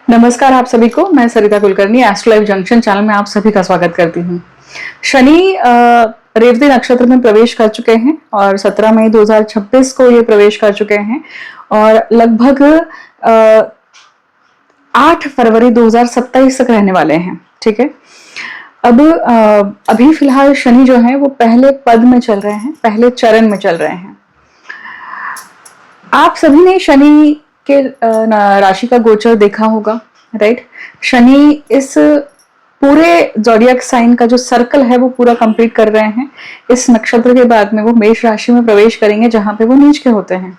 नमस्कार आप सभी को। मैं Sarita Kulkarni astro life junction channel में आप सभी का स्वागत करती हूँ। शनि रेवती नक्षत्र में प्रवेश कर चुके हैं और 17 मई 2026 को ये प्रवेश कर चुके हैं और लगभग 8 फरवरी 2027 तक रहने वाले हैं। ठीक है। अब अभी फिलहाल शनि जो है वो पहले पद में चल रहे हैं, पहले चरण में चल रहे हैं। आप सभी ने शनि के राशि का गोचर देखा होगा, राइट। शनि इस पूरे ज़ोडिएक साइन का जो सर्कल है वो पूरा कंप्लीट कर रहे हैं। इस नक्षत्र के बाद में वो मेष राशि में प्रवेश करेंगे जहां पे वो नीच के होते हैं।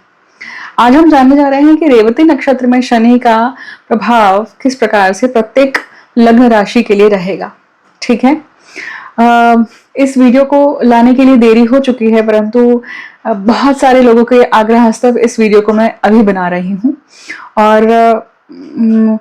आज हम जानने जा रहे हैं कि रेवती नक्षत्र में शनि का प्रभाव किस प्रकार से प्रत्येक लग्न राशि के लिए रहेगा। ठीक है। इस वीडियो को लाने के लिए देरी हो चुकी है, परंतु बहुत सारे लोगों के आग्रहास्तव इस वीडियो को मैं अभी बना रही हूँ। और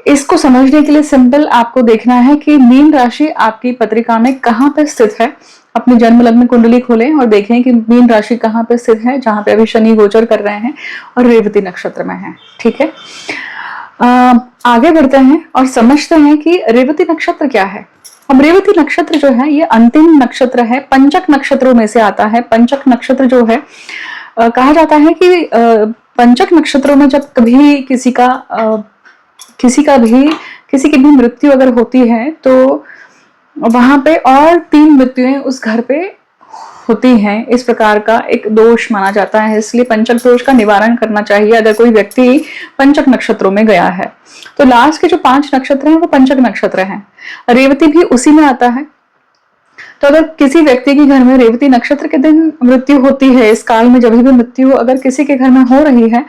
इसको समझने के लिए सिंपल आपको देखना है कि मीन राशि आपकी पत्रिका में कहाँ पर स्थित है। अपनी जन्म लग्न कुंडली खोलें और देखें कि मीन राशि कहाँ पर स्थित है, जहां पे अभी शनि गोचर कर रहे हैं और रेवती नक्षत्र में है। ठीक है। आगे बढ़ते हैं और समझते हैं कि रेवती नक्षत्र क्या है। अब रेवती नक्षत्र जो है ये अंतिम नक्षत्र है, पंचक नक्षत्रों में से आता है। पंचक नक्षत्र जो है कहा जाता है कि पंचक नक्षत्रों में जब कभी किसी की भी मृत्यु अगर होती है तो वहां पे और 3 मृत्युएं उस घर पे होती हैं। इस प्रकार का एक दोष माना जाता है, इसलिए पंचक दोष का निवारण करना चाहिए अगर कोई व्यक्ति पंचक नक्षत्रों में गया है। तो लास्ट के जो 5 नक्षत्र हैं वो पंचक नक्षत्र हैं। रेवती भी उसी में आता है। तो अगर किसी व्यक्ति के घर में रेवती नक्षत्र के दिन मृत्यु होती है, इस काल में जब भी मृत्यु अगर किसी के घर में हो रही है,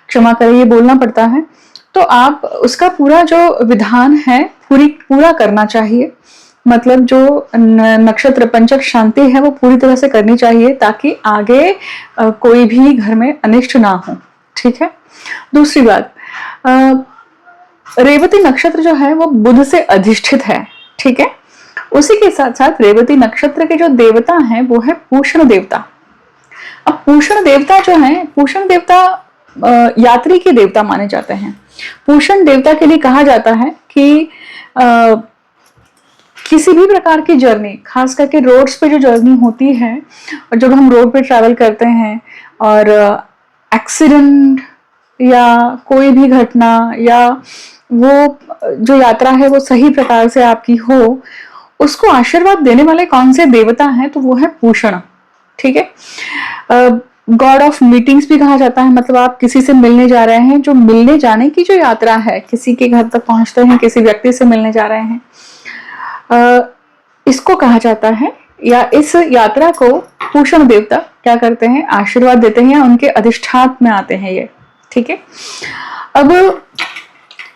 क्षमा करें ये बोलना पड़ता है, तो आप उसका पूरा जो विधान है पूरा करना चाहिए। मतलब जो नक्षत्र पंचक शांति है वो पूरी तरह से करनी चाहिए ताकि आगे कोई भी घर में अनिष्ट ना हो। ठीक है। दूसरी बात, रेवती नक्षत्र जो है वो बुध से अधिष्ठित है। ठीक है। उसी के साथ साथ रेवती नक्षत्र के जो देवता हैं वो है पूषण देवता। अब पूषण देवता जो है, पूषण देवता यात्री के देवता माने जाते हैं। पूषण देवता के लिए कहा जाता है कि किसी भी प्रकार की जर्नी, खास करके रोड्स पे जो जर्नी होती है और जब हम रोड पे ट्रैवल करते हैं और एक्सीडेंट या कोई भी घटना या वो जो यात्रा है वो सही प्रकार से आपकी हो, उसको आशीर्वाद देने वाले कौन से देवता हैं, तो वो है पूषण। ठीक है। गॉड ऑफ मीटिंग्स भी कहा जाता है। मतलब आप किसी से मिलने जा रहे हैं, जो मिलने जाने की जो यात्रा है, किसी के घर तक पहुंचते हैं, किसी व्यक्ति से मिलने जा रहे हैं, इसको कहा जाता है, या इस यात्रा को पूषण देवता क्या करते हैं, आशीर्वाद देते हैं, उनके अधिष्ठान में आते हैं ये। ठीक है। अब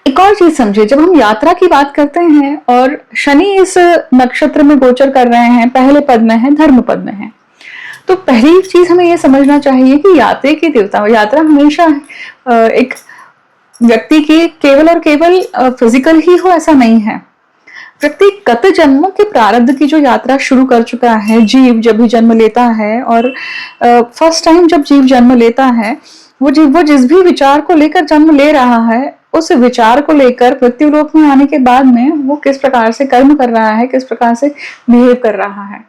एक और चीज समझिए, जब हम यात्रा की बात करते हैं और शनि इस नक्षत्र में गोचर कर रहे हैं, पहले पद में है, धर्म पद में है, तो पहली चीज हमें यह समझना चाहिए कि यात्रा की देवता, यात्रा हमेशा एक व्यक्ति की केवल और केवल फिजिकल ही हो ऐसा नहीं है। व्यक्तिगत जन्मों के प्रारब्ध की जो यात्रा शुरू कर चुका है, जीव जब भी जन्म लेता है और फर्स्ट टाइम जब जीव जन्म लेता है, वो जिस भी विचार को लेकर जन्म ले रहा है, उस विचार को लेकर मृत्यु लोक में आने के बाद में वो किस प्रकार से कर्म कर रहा है, किस प्रकार से बिहेव कर रहा है।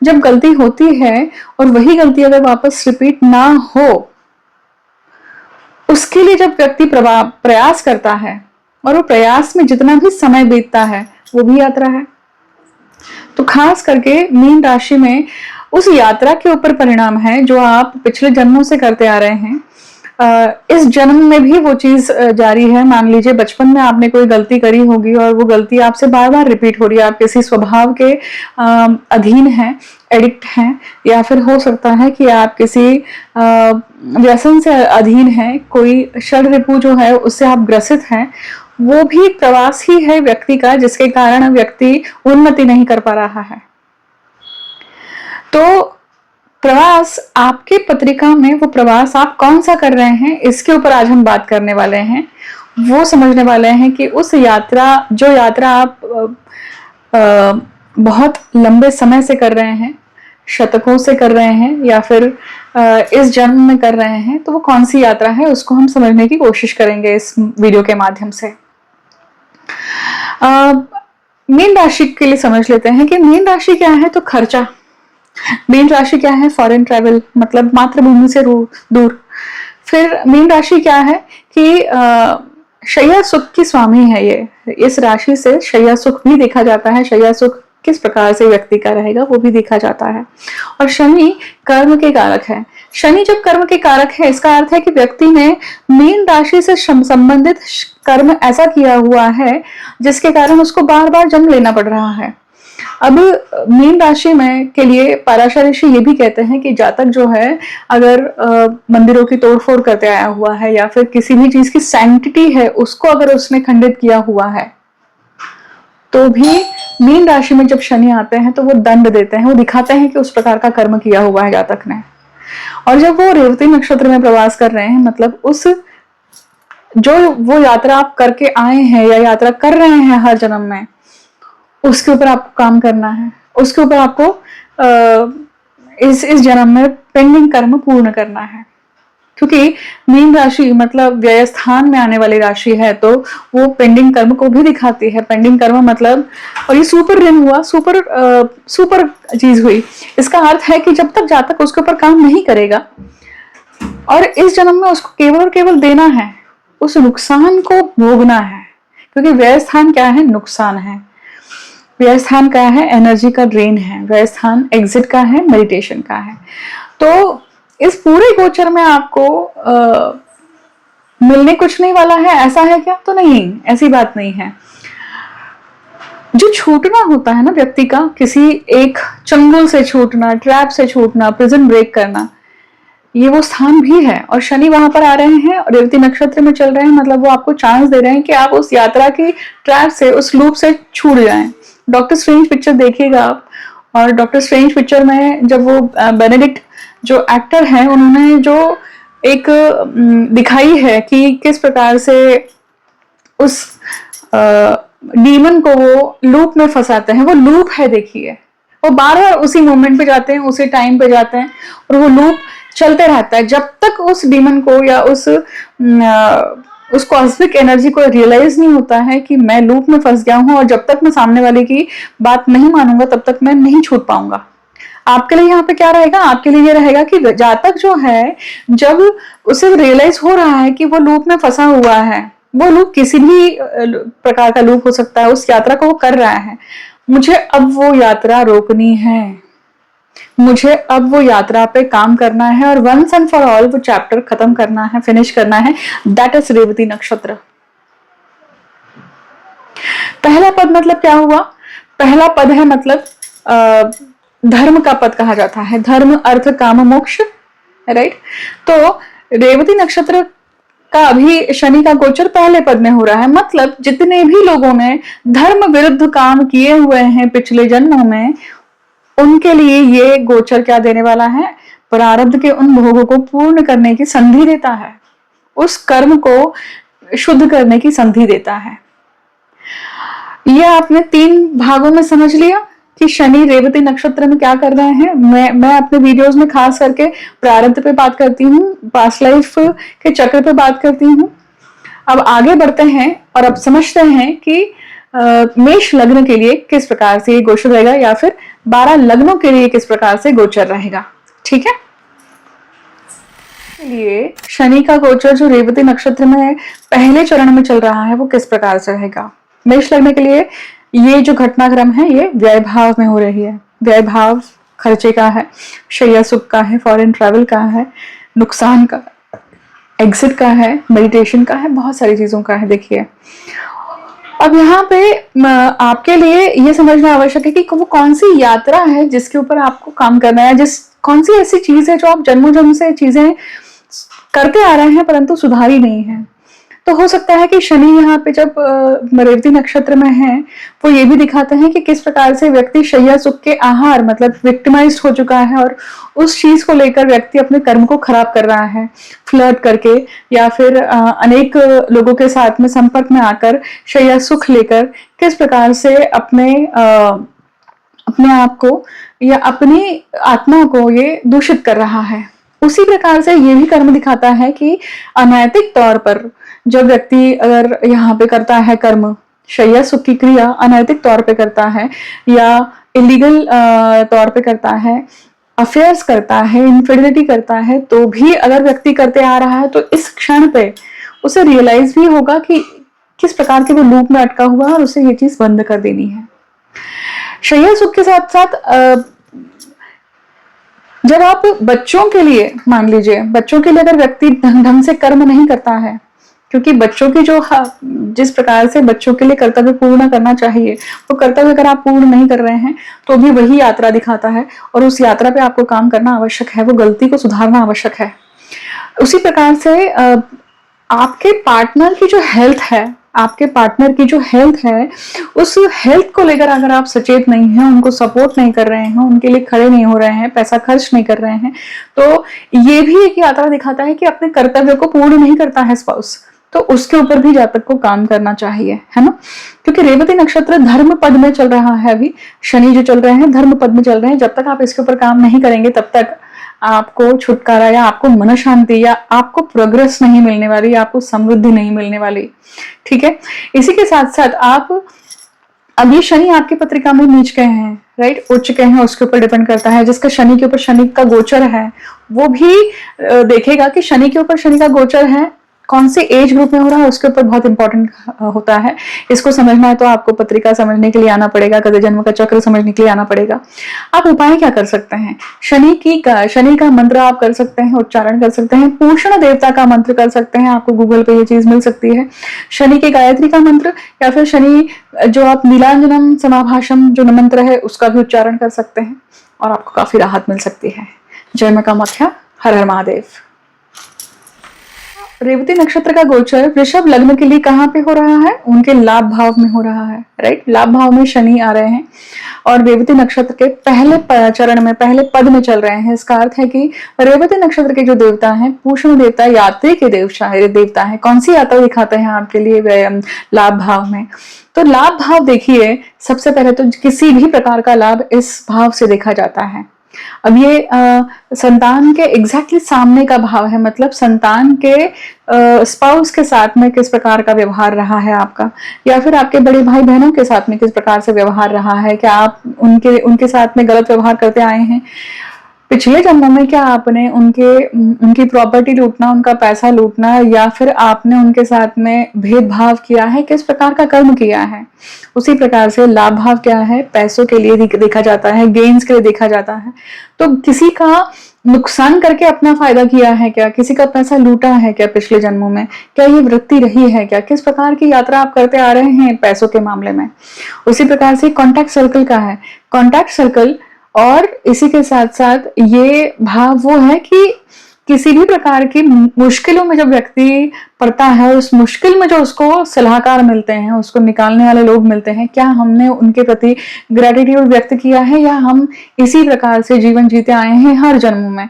जब गलती होती है और वही गलती अगर वापस रिपीट ना हो, उसके लिए जब व्यक्ति प्रयास करता है और वो प्रयास में जितना भी समय बीतता है वो भी यात्रा है। तो खास करके मीन राशि में उस यात्रा के ऊपर परिणाम है जो आप पिछले जन्मों से करते आ रहे हैं। इस जन्म में भी वो चीज जारी है। मान लीजिए बचपन में आपने कोई गलती करी होगी और वो गलती आपसे बार बार रिपीट हो रही है, आप किसी स्वभाव के अधीन हैं, एडिक्ट हैं, या फिर हो सकता है कि आप किसी व्यसन से अधीन हैं, कोई षड रिपु जो है उससे आप ग्रसित हैं। वो भी एक प्रवास ही है व्यक्ति का, जिसके कारण व्यक्ति उन्नति नहीं कर पा रहा है। तो प्रवास आपके पत्रिका में, वो प्रवास आप कौन सा कर रहे हैं, इसके ऊपर आज हम बात करने वाले हैं। वो समझने वाले हैं कि उस यात्रा, जो यात्रा आप बहुत लंबे समय से कर रहे हैं, शतकों से कर रहे हैं या फिर इस जन्म में कर रहे हैं, तो वो कौन सी यात्रा है उसको हम समझने की कोशिश करेंगे इस वीडियो के माध्यम से। मीन राशि के लिए समझ लेते हैं कि मीन राशि क्या है। तो खर्चा। मीन राशि क्या है? फॉरेन ट्रैवल, मतलब मातृभूमि से दूर। फिर मीन राशि क्या है कि शैया सुख की स्वामी है ये। इस राशि से शैया सुख भी देखा जाता है। शैया सुख किस प्रकार से व्यक्ति का रहेगा वो भी देखा जाता है। और शनि कर्म के कारक है। शनि जब कर्म के कारक है, इसका अर्थ है कि व्यक्ति ने मीन राशि से संबंधित कर्म ऐसा किया हुआ है जिसके कारण उसको बार बार जन्म लेना पड़ रहा है। अब मीन राशि में के लिए पराशर ऋषि ये भी कहते हैं कि जातक जो है, अगर मंदिरों की तोड़फोड़ करते आया हुआ है या फिर किसी भी चीज की सैंक्टिटी है उसको अगर उसने खंडित किया हुआ है, तो भी मीन राशि में जब शनि आते हैं तो वो दंड देते हैं, वो दिखाते हैं कि उस प्रकार का कर्म किया हुआ है जातक ने। और जब वो रेवती नक्षत्र में प्रवास कर रहे हैं, मतलब उस जो वो यात्रा आप करके आए हैं या यात्रा कर रहे हैं हर जन्म में, उसके ऊपर आपको काम करना है। उसके ऊपर आपको इस जन्म में पेंडिंग कर्म पूर्ण करना है। क्योंकि मीन राशि मतलब व्यय स्थान में आने वाली राशि है, तो वो पेंडिंग कर्म को भी दिखाती है। पेंडिंग कर्म मतलब, और ये सुपर ऋण हुआ, सुपर चीज हुई। इसका अर्थ है कि जब तक जातक उसके ऊपर काम नहीं करेगा और इस जन्म में उसको केवल और केवल देना है, उस नुकसान को भोगना है। क्योंकि व्यय स्थान क्या है? नुकसान है। व्यय स्थान क्या है? एनर्जी का ड्रेन है। व्यय स्थान एग्जिट का है, मेडिटेशन का है। तो इस पूरे गोचर में आपको मिलने कुछ नहीं वाला है, ऐसा है क्या? तो नहीं, ऐसी बात नहीं है। जो छूटना होता है ना व्यक्ति का, किसी एक चंगुल से छूटना, ट्रैप से छूटना, प्रिजन ब्रेक करना, ये वो स्थान भी है। और शनि वहां पर आ रहे हैं और रेवती नक्षत्र में चल रहे हैं, मतलब वो आपको चांस दे रहे हैं कि आप उस यात्रा की ट्रैप से, उस लूप से छूट जाएं। डॉक्टर स्ट्रेंज पिक्चर देखिएगा आप, और डॉक्टर स्ट्रेंज पिक्चर में जब वो बेनेडिक्ट जो एक्टर है, उन्होंने जो एक दिखाई है कि किस प्रकार से उस डीमन को वो लूप में फंसाते हैं। वो लूप है, देखिए, वो बार बार उसी मोमेंट पे जाते हैं, उसी टाइम पे जाते हैं, और वो लूप चलते रहता है जब तक उस डीमन को या उस कॉस्मिक एनर्जी को रियलाइज नहीं होता है कि मैं लूप में फंस गया हूं, और जब तक मैं सामने वाले की बात नहीं मानूंगा तब तक मैं नहीं छूट पाऊंगा। आपके लिए यहाँ पे क्या रहेगा? आपके लिए ये रहेगा कि जातक जो है, जब उसे रियलाइज हो रहा है कि वो लूप में फंसा हुआ है, वो लूप किसी भी प्रकार का लूप हो सकता है, उस यात्रा को वो कर रहा है, मुझे अब वो यात्रा रोकनी है, मुझे अब वो यात्रा पे काम करना है और वंस एंड फॉर ऑल वो चैप्टर खत्म करना है, फिनिश करना है। दैट इज रेवती नक्षत्र। पहला पद मतलब क्या हुआ? पहला पद है मतलब धर्म का पद कहा जाता है। धर्म, अर्थ, काम, मोक्ष, राइट। तो रेवती नक्षत्र का अभी शनि का गोचर पहले पद में हो रहा है, मतलब जितने भी लोगों ने धर्म विरुद्ध काम किए हुए हैं पिछले जन्मों में, उनके लिए ये गोचर क्या देने वाला है? प्रारब्ध के उन भोगों को पूर्ण करने की संधि देता है, उस कर्म को शुद्ध करने की संधि देता है। यह आपने 3 भागों में समझ लिया कि शनि रेवती नक्षत्र में क्या कर रहे हैं। मैं अपने वीडियोस में खास करके प्रारब्ध पे बात करती हूँ, पास्ट लाइफ के चक्र पे बात करती हूँ। अब आगे बढ़ते हैं और अब समझते हैं कि मेष लग्न के लिए किस प्रकार से ये गोचर रहेगा, या फिर 12 लग्नों के लिए किस प्रकार से गोचर रहेगा। ठीक है, लिए शनि का गोचर जो रेवती नक्षत्र में पहले चरण में चल रहा है वो किस प्रकार से रहेगा। मेष लग्न के लिए ये जो घटनाक्रम है ये व्यय भाव में हो रही है। व्यय भाव खर्चे का है, शैया सुख का है, फॉरेन ट्रैवल का है, नुकसान का, एग्जिट का है, मेडिटेशन का है, बहुत सारी चीजों का है। देखिए, अब यहाँ पे आपके लिए ये समझना आवश्यक है कि वो कौन सी यात्रा है जिसके ऊपर आपको काम करना है, कौन सी ऐसी चीज है जो आप जन्मों जन्म से चीजें करते आ रहे हैं परंतु सुधारी नहीं है। तो हो सकता है कि शनि यहाँ पे जब रेवती नक्षत्र में है, वो ये भी दिखाते हैं कि किस प्रकार से व्यक्ति शैया सुख के आहार मतलब विक्टिमाइज्ड हो चुका है, और उस चीज को लेकर व्यक्ति अपने कर्म को खराब कर रहा है, फ्लर्ट करके या फिर अनेक लोगों के साथ में संपर्क में आकर शैया सुख लेकर किस प्रकार से अपने आप को या अपनी आत्मा को ये दूषित कर रहा है। उसी प्रकार से ये भी कर्म दिखाता है कि अनैतिक तौर पर जब व्यक्ति अगर यहाँ पे करता है कर्म, शैया सुख की क्रिया अनैतिक तौर पे करता है या इलीगल तौर पे करता है, अफेयर्स करता है, इनफिडिलिटी करता है, तो भी अगर व्यक्ति करते आ रहा है तो इस क्षण पे उसे रियलाइज भी होगा कि किस प्रकार के वो लूप में अटका हुआ है और उसे ये चीज बंद कर देनी है। शैया सुख के साथ साथ जब आप बच्चों के लिए, मान लीजिए बच्चों के लिए अगर व्यक्ति ढंग से कर्म नहीं करता है, क्योंकि बच्चों की जो जिस प्रकार से बच्चों के लिए कर्तव्य पूर्ण करना चाहिए वो कर्तव्य अगर आप पूर्ण नहीं कर रहे हैं तो भी वही यात्रा दिखाता है और उस यात्रा पे आपको काम करना आवश्यक है, वो गलती को सुधारना आवश्यक है। उसी प्रकार से आपके पार्टनर की जो हेल्थ है, आपके पार्टनर की जो हेल्थ है, उस हेल्थ को लेकर अगर आप सचेत नहीं हैं, उनको सपोर्ट नहीं कर रहे हैं, उनके लिए खड़े नहीं हो रहे हैं, पैसा खर्च नहीं कर रहे हैं, तो ये भी एक यात्रा दिखाता है कि अपने कर्तव्य को पूर्ण नहीं करता है स्पाउस। तो उसके ऊपर भी जातक को काम करना चाहिए, है ना। क्योंकि रेवती नक्षत्र धर्म पद में चल रहा है, अभी शनि जो चल रहे हैं धर्म पद में चल रहे हैं। जब तक आप इसके ऊपर काम नहीं करेंगे तब तक आपको छुटकारा या आपको मन शांति या आपको प्रोग्रेस नहीं मिलने वाली, आपको समृद्धि नहीं मिलने वाली। ठीक है, इसी के साथ साथ आप अभी शनि आपकी पत्रिका में नीच गए हैं, राइट, उच्च गए हैं, उसके ऊपर डिपेंड करता है। जिसका शनि के ऊपर शनि का गोचर है वो भी देखेगा कि शनि के ऊपर शनि का गोचर है कौन से एज ग्रुप में हो रहा है, उसके ऊपर बहुत इंपॉर्टेंट होता है। इसको समझना है तो आपको पत्रिका समझने के लिए आना पड़ेगा, गत जन्म का चक्र समझने के लिए आना पड़ेगा। आप उपाय क्या कर सकते हैं? शनि का मंत्र आप कर सकते हैं, उच्चारण कर सकते हैं, पूषण देवता का मंत्र कर सकते हैं, आपको गूगल पे ये चीज मिल सकती है। शनि की गायत्री का मंत्र या फिर शनि जो आप नीलांजनम समाभाषम जो मंत्र है उसका भी उच्चारण कर सकते हैं और आपको काफी राहत मिल सकती है। जय मां कामाख्या, हर हर महादेव। रेवती नक्षत्र का गोचर वृषभ लग्न के लिए कहाँ पे हो रहा है? उनके लाभ भाव में हो रहा है, राइट। लाभ भाव में शनि आ रहे हैं और रेवती नक्षत्र के पहले चरण में, पहले पद में चल रहे हैं। इसका अर्थ है कि रेवती नक्षत्र के जो देवता हैं, पूषण देवता, यात्री के देवता है। कौन सी यात्रा दिखाते हैं आपके लिए लाभ भाव में? तो लाभ भाव देखिए, सबसे पहले तो किसी भी प्रकार का लाभ इस भाव से देखा जाता है। अब ये संतान के एग्जैक्टली सामने का भाव है, मतलब संतान के स्पाउस के साथ में किस प्रकार का व्यवहार रहा है आपका, या फिर आपके बड़े भाई बहनों के साथ में किस प्रकार से व्यवहार रहा है। क्या आप उनके साथ में गलत व्यवहार करते आए हैं पिछले जन्मों में? क्या आपने उनकी प्रॉपर्टी लूटना, उनका पैसा लूटना, या फिर आपने उनके साथ में भेदभाव किया है? किस प्रकार का कर्म किया है? उसी प्रकार से लाभ भाव क्या है? पैसों के लिए देखा जाता है, गेन्स के लिए देखा जाता है। तो किसी का नुकसान करके अपना फायदा किया है क्या? किसी का पैसा लूटा है क्या पिछले जन्मों में? क्या ये वृत्ति रही है क्या? किस प्रकार की यात्रा आप करते आ रहे हैं पैसों के मामले में? उसी प्रकार से कॉन्टैक्ट सर्कल का है, कॉन्टैक्ट सर्कल। और इसी के साथ साथ ये भाव वो है कि किसी भी प्रकार की मुश्किलों में जब व्यक्ति पड़ता है, उस मुश्किल में जो उसको सलाहकार मिलते हैं, उसको निकालने वाले लोग मिलते हैं, क्या हमने उनके प्रति ग्रेटिट्यूड व्यक्त किया है या हम इसी प्रकार से जीवन जीते आए हैं हर जन्म में?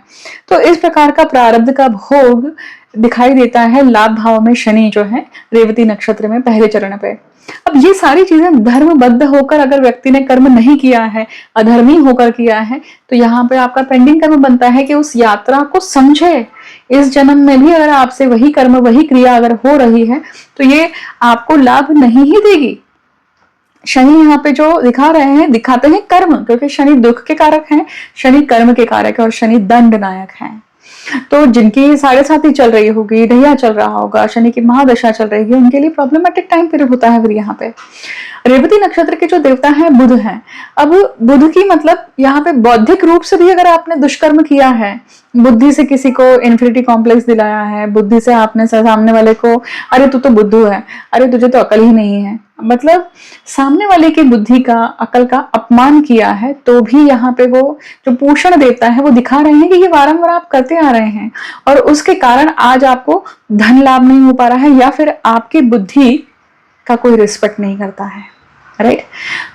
तो इस प्रकार का प्रारब्ध का भोग दिखाई देता है लाभ भाव में शनि जो है रेवती नक्षत्र में पहले चरण पे। अब ये सारी चीजें धर्मबद्ध होकर अगर व्यक्ति ने कर्म नहीं किया है, अधर्मी होकर किया है, तो यहाँ पे आपका पेंडिंग कर्म बनता है कि उस यात्रा को समझे। इस जन्म में भी अगर आपसे वही कर्म, वही क्रिया अगर हो रही है तो ये आपको लाभ नहीं ही देगी। शनि यहाँ पे जो दिखा रहे हैं, दिखाते हैं कर्म, क्योंकि शनि दुख के कारक हैं, शनि कर्म के कारक है और शनि दंड नायक है। तो जिनकी 7.5 चल रही होगी, ढैया चल रहा होगा, शनि की महादशा चल रही है, उनके लिए प्रॉब्लमेटिक टाइम पीरियड होता है। फिर यहाँ पे रेवती नक्षत्र के जो देवता हैं बुध हैं। अब बुध की मतलब यहाँ पे बौद्धिक रूप से भी अगर आपने दुष्कर्म किया है, बुद्धि से किसी को इन्फिनिटी कॉम्प्लेक्स दिलाया है, बुद्धि से आपने सामने वाले को, अरे तू तो बुद्धू है, अरे तुझे तो अकल ही नहीं है, मतलब सामने वाले की बुद्धि का, अकल का अपमान किया है, तो भी यहाँ पे वो जो पूषण देवता है वो दिखा रहे हैं कि ये वारंवार आप करते आ रहे हैं और उसके कारण आज आपको धन लाभ नहीं हो पा रहा है या फिर आपकी बुद्धि का कोई रिस्पेक्ट नहीं करता है, राइट।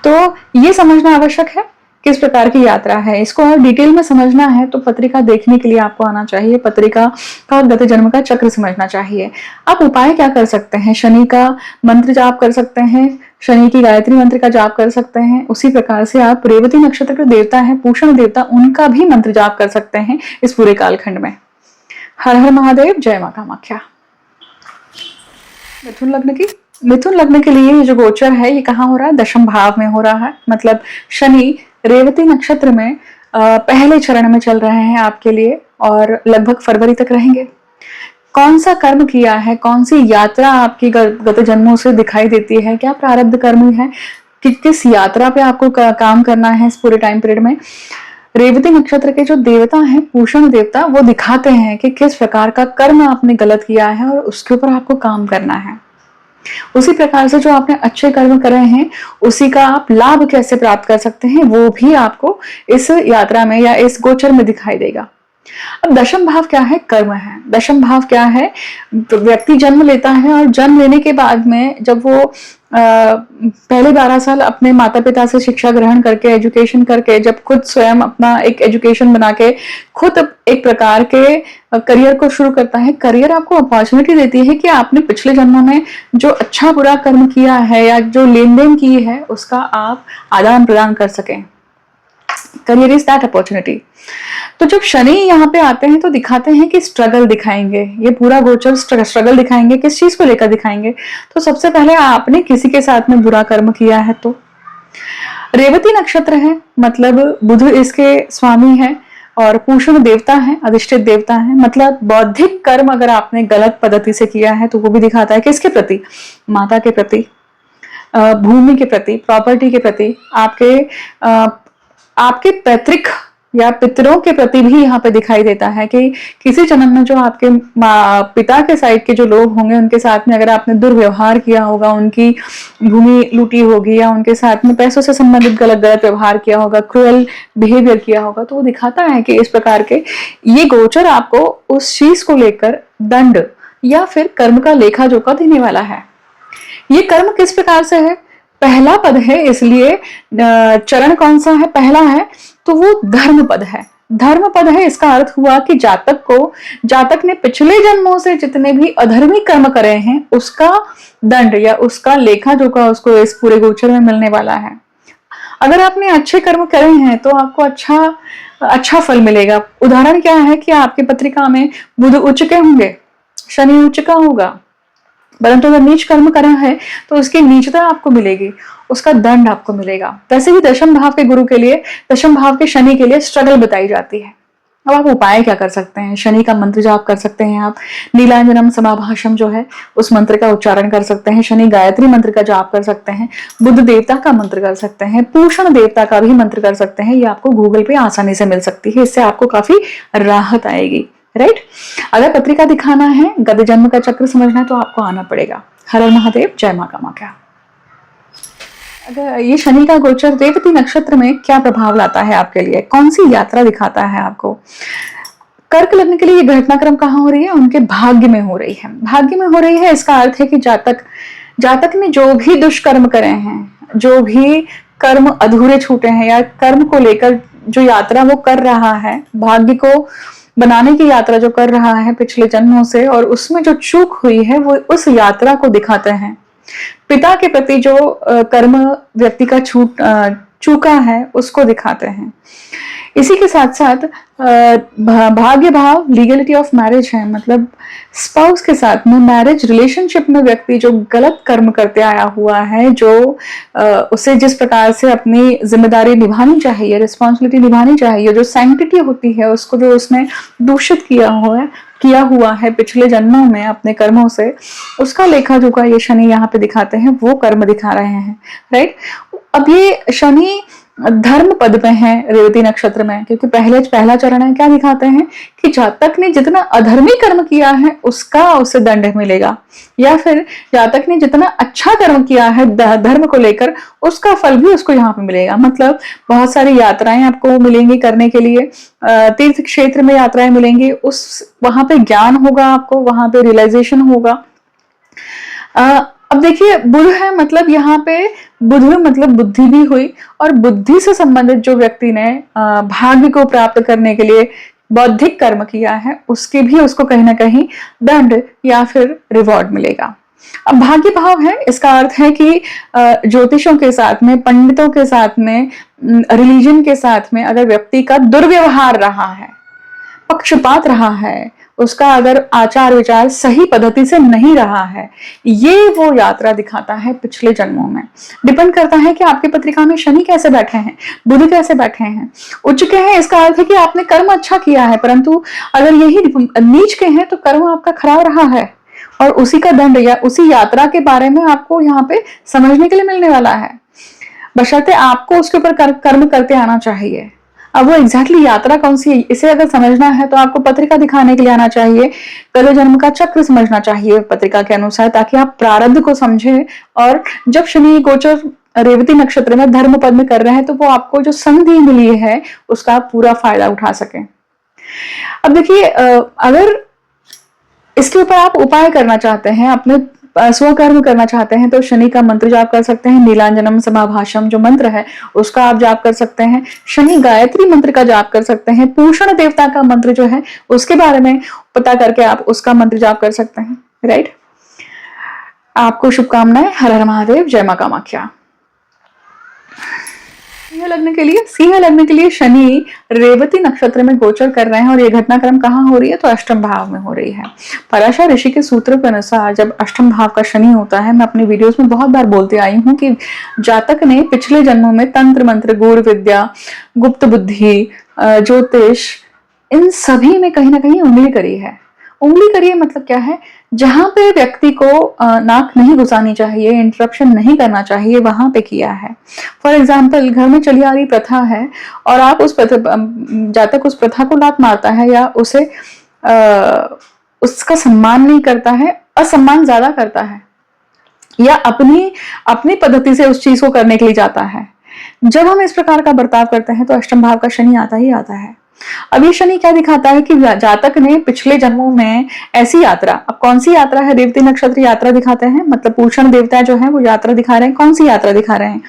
तो ये समझना आवश्यक है किस प्रकार की यात्रा है। इसको और डिटेल में समझना है तो पत्रिका देखने के लिए आपको आना चाहिए, पत्रिका का और गत जन्म का चक्र समझना चाहिए। आप उपाय क्या कर सकते हैं? शनि का मंत्र जाप कर सकते हैं, शनि की गायत्री मंत्र का जाप कर सकते हैं। उसी प्रकार से आप रेवती नक्षत्र के देवता है पूषण देवता, उनका भी मंत्र जाप कर सकते हैं इस पूरे कालखंड में। हर हर महादेव, जय मां कामाख्या। मिथुन लग्न की मिथुन लग्न के लिए ये जो गोचर है ये कहाँ हो रहा है? दशम भाव में हो रहा है। मतलब शनि रेवती नक्षत्र में पहले चरण में चल रहे हैं आपके लिए और लगभग फरवरी तक रहेंगे। कौन सा कर्म किया है, कौन सी यात्रा आपकी गत जन्मों से दिखाई देती है, क्या प्रारब्ध कर्म है, किस यात्रा पे आपको काम करना है इस पूरे टाइम पीरियड में। रेवती नक्षत्र के जो देवता हैं, पूषण देवता, वो दिखाते हैं कि किस प्रकार का कर्म आपने गलत किया है और उसके ऊपर आपको काम करना है। उसी प्रकार से जो आपने अच्छे कर्म करे हैं उसी का आप लाभ कैसे प्राप्त कर सकते हैं वो भी आपको इस यात्रा में या इस गोचर में दिखाई देगा। अब दशम भाव क्या है? कर्म है। दशम भाव क्या है? व्यक्ति जन्म लेता है और जन्म लेने के बाद में जब वो पहले 12 साल अपने माता पिता से शिक्षा ग्रहण करके, एजुकेशन करके, जब खुद स्वयं अपना एक एजुकेशन बना के खुद एक प्रकार के करियर को शुरू करता है। करियर आपको अपॉर्चुनिटी देती है कि आपने पिछले जन्मों में जो अच्छा बुरा कर्म किया है या जो लेन देन की है उसका आप आदान प्रदान कर सकें। Career is that opportunity. तो जब शनि यहाँ पे आते हैं तो दिखाते हैं कि स्ट्रगल दिखाएंगे, ये पूरा गोचर स्ट्रगल दिखाएंगे। किस चीज को लेकर दिखाएंगे? तो सबसे पहले आपने किसी के साथ में बुरा कर्म किया है तो रेवती नक्षत्र है, मतलब बुध इसके स्वामी है और पूषण देवता है, अधिष्ठित देवता है। मतलब बौद्धिक कर्म अगर आपने गलत पद्धति से किया है तो वो भी दिखाता है किसके प्रति? माता के प्रति, भूमि के प्रति, प्रॉपर्टी के प्रति, आपके पैतृक या पितरों के प्रति भी यहाँ पे दिखाई देता है कि किसी जन्म में जो आपके पिता के साइड के जो लोग होंगे उनके साथ में अगर आपने दुर्व्यवहार किया होगा, उनकी भूमि लूटी होगी या उनके साथ में पैसों से संबंधित गलत व्यवहार किया होगा, क्रूअल बिहेवियर किया होगा, तो वो दिखाता है कि इस प्रकार के ये गोचर आपको उस चीज को लेकर दंड या फिर कर्म का लेखा जोखा देने वाला है। ये कर्म किस प्रकार से है? पहला पद है, इसलिए चरण कौन सा है? पहला है, तो वो धर्म पद है। धर्म पद है, इसका अर्थ हुआ कि जातक ने पिछले जन्मों से जितने भी अधर्मी कर्म करे हैं उसका दंड या उसका लेखा जोखा उसको इस पूरे गोचर में मिलने वाला है। अगर आपने अच्छे कर्म करे हैं तो आपको अच्छा फल मिलेगा। उदाहरण क्या है कि आपकी पत्रिका में बुध उच्च के होंगे, शनि उच्च का होगा, परंतु अगर नीच कर्म करा है तो उसकी नीचता आपको मिलेगी, उसका दंड आपको मिलेगा। वैसे ही दशम भाव के गुरु के लिए, दशम भाव के शनि के लिए स्ट्रगल बताई जाती है। अब आप उपाय क्या कर सकते हैं? शनि का मंत्र जाप कर सकते हैं आप, नीलांजनम समाभाषम जो है उस मंत्र का उच्चारण कर सकते हैं, शनि गायत्री मंत्र का जाप कर सकते हैं, बुध देवता का मंत्र कर सकते हैं, पूषण देवता का भी मंत्र कर सकते हैं। ये आपको गूगल पे आसानी से मिल सकती है, इससे आपको काफी राहत आएगी। राइट? अगर पत्रिका दिखाना है, गत जन्म का चक्र समझना है तो आपको आना पड़ेगा। हर हर महादेव, जय मां कामाख्या। अगर ये शनि का गोचर रेवती नक्षत्र में क्या प्रभाव लाता है आपके लिए, कौन सी यात्रा दिखाता है आपको? कर्क लग्न के लिए ये घटनाक्रम कहाँ हो रही है? उनके भाग्य में हो रही है। भाग्य में हो रही है, इसका अर्थ है कि जातक ने जो भी दुष्कर्म करे हैं, जो भी कर्म अधूरे छूटे हैं या कर्म को लेकर जो यात्रा वो कर रहा है, भाग्य को बनाने की यात्रा जो कर रहा है पिछले जन्मों से, और उसमें जो चूक हुई है वो उस यात्रा को दिखाते हैं। पिता के प्रति जो कर्म व्यक्ति का चूका है उसको दिखाते हैं। इसी के साथ साथ भाग्य भाव लीगलिटी ऑफ मैरिज है, मतलब स्पाउस के साथ में मैरिज रिलेशनशिप में व्यक्ति जो गलत कर्म करते आया हुआ है, जो उसे जिस प्रकार से अपनी जिम्मेदारी निभानी चाहिए, रिस्पॉन्सिबिलिटी निभानी चाहिए, जो सैंक्टिटी होती है उसको जो उसने दूषित किया हुआ है पिछले जन्मों में अपने कर्मों से, उसका लेखा जोखा ये शनि यहाँ पे दिखाते हैं, वो कर्म दिखा रहे हैं। राइट? अब ये शनि धर्म पद में है रेवती नक्षत्र में, क्योंकि पहला चरण है। क्या दिखाते हैं कि जातक ने जितना अधर्मी कर्म किया है उसका उसे दंड मिलेगा, या फिर जातक ने जितना अच्छा कर्म किया है धर्म को लेकर उसका फल भी उसको यहाँ पे मिलेगा। मतलब बहुत सारी यात्राएं आपको मिलेंगी करने के लिए, तीर्थ क्षेत्र में यात्राएं मिलेंगी, वहां पे ज्ञान होगा आपको, वहां पे रियलाइजेशन होगा। अब देखिए, बुध है, मतलब यहाँ पे बुध मतलब बुद्धि भी हुई, और बुद्धि से संबंधित जो व्यक्ति ने भाग्य को प्राप्त करने के लिए बौद्धिक कर्म किया है उसको कहीं ना कहीं दंड या फिर रिवॉर्ड मिलेगा। अब भाग्य भाव है, इसका अर्थ है कि ज्योतिषों के साथ में, पंडितों के साथ में, रिलीजन के साथ में अगर व्यक्ति का दुर्व्यवहार रहा है, पक्षपात रहा है, उसका अगर आचार विचार सही पद्धति से नहीं रहा है, ये वो यात्रा दिखाता है पिछले जन्मों में। डिपेंड करता है कि आपकी पत्रिका में शनि कैसे बैठे हैं, बुध कैसे बैठे हैं। उच्च के हैं इसका अर्थ है कि आपने कर्म अच्छा किया है, परंतु अगर यही नीच के हैं तो कर्म आपका खराब रहा है और उसी का दंड या उसी यात्रा के बारे में आपको यहाँ पे समझने के लिए मिलने वाला है, बशर्ते आपको उसके ऊपर कर्म करते आना चाहिए। अब वो एग्जैक्टली यात्रा कौन सी है, इसे अगर समझना है तो आपको पत्रिका दिखाने के लिए आना चाहिए, कल जन्म का चक्र समझना चाहिए पत्रिका के अनुसार, ताकि आप प्रारब्ध को समझें। और जब शनि गोचर रेवती नक्षत्र में धर्म पद में कर रहे हैं तो वो आपको जो संधि मिली है उसका आप पूरा फायदा उठा सकें। अब देखिए, अगर इसके ऊपर आप उपाय करना चाहते हैं, अपने स्वकर्म करना चाहते हैं, तो शनि का मंत्र जाप कर सकते हैं। नीलांजनम समाभाषम जो मंत्र है उसका आप जाप कर सकते हैं। शनि गायत्री मंत्र का जाप कर सकते हैं। पूषण देवता का मंत्र जो है उसके बारे में पता करके आप उसका मंत्र जाप कर सकते हैं। राइट, आपको शुभकामनाएं। हर हर महादेव, जय मां कामाख्या। सिंह लग्न के लिए शनि रेवती नक्षत्र में गोचर कर रहे हैं और ये घटनाक्रम कहाँ हो रही है, तो अष्टम भाव में हो रही है। पराशर ऋषि के सूत्र के अनुसार जब अष्टम भाव का शनि होता है, मैं अपनी वीडियोस में बहुत बार बोलते आई हूँ कि जातक ने पिछले जन्मों में तंत्र मंत्र, गूढ़ विद्या, गुप्त बुद्धि, ज्योतिष, इन सभी में कहीं ना कहीं उंगली करी है। उंगली करिए मतलब क्या है, जहां पे व्यक्ति को नाक नहीं घुसानी चाहिए, इंटरप्शन नहीं करना चाहिए, वहां पे किया है। फॉर एग्जाम्पल, घर में चली आ रही प्रथा है और आप उस जातक उस प्रथा को लात मारता है या उसे उसका सम्मान नहीं करता है, असम्मान ज्यादा करता है, या अपनी पद्धति से उस चीज को करने के लिए जाता है। जब हम इस प्रकार का बर्ताव करते हैं तो अष्टम भाव का शनि आता ही आता है। अब ये शनि क्या दिखाता है कि जातक ने पिछले जन्मों में ऐसी यात्रा, अब कौन सी यात्रा है, रेवती नक्षत्र यात्रा दिखाते हैं, मतलब पूषण देवता जो है वो यात्रा दिखा रहे हैं। कौन सी यात्रा दिखा रहे हैं,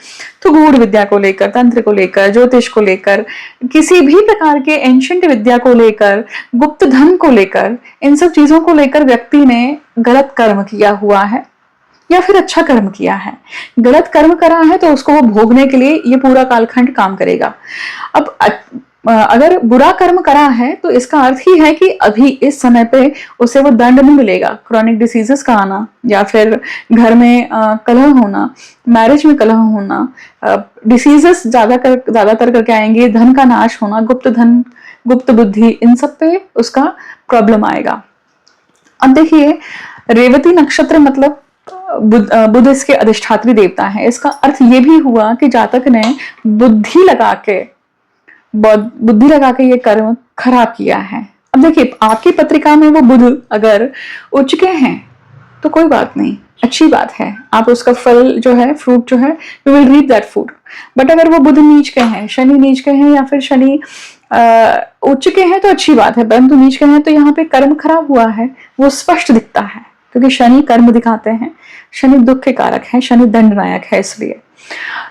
तो गूढ़ विद्या को लेकर, तंत्र को लेकर, ज्योतिष को लेकर, किसी भी प्रकार के एंशिएंट विद्या को लेकर, गुप्त धन को लेकर, इन सब चीजों को लेकर व्यक्ति ने गलत कर्म किया हुआ है या फिर अच्छा कर्म किया है। गलत कर्म करा है तो उसको वो भोगने के लिए ये पूरा कालखंड काम करेगा। अब अगर बुरा कर्म करा है तो इसका अर्थ ही है कि अभी इस समय पे उसे वो दंड नहीं मिलेगा। क्रॉनिक डिसीजेस का आना, या फिर घर में कलह होना, मैरिज में कलह होना, डिसीजेस ज्यादातर करके आएंगे, धन का नाश होना, गुप्त धन, गुप्त बुद्धि, इन सब पे उसका प्रॉब्लम आएगा। अब देखिए, रेवती नक्षत्र मतलब बुध इसके अधिष्ठात्री देवता है। इसका अर्थ ये भी हुआ कि जातक ने बुद्धि लगा के ये कर्म खराब किया है। अब देखिए, आपकी पत्रिका में वो बुध अगर उच्च के हैं तो कोई बात नहीं, अच्छी बात है, आप उसका फल जो है, फ्रूट जो है, you will reap that food. But अगर वो बुध नीच के हैं, शनि नीच के हैं, या फिर शनि उच्च के हैं तो अच्छी बात है, परंतु नीच के हैं तो यहाँ पे कर्म खराब हुआ है, वो स्पष्ट दिखता है, क्योंकि शनि कर्म दिखाते हैं, शनि दुख के कारक है, शनि दंडनायक है। इसलिए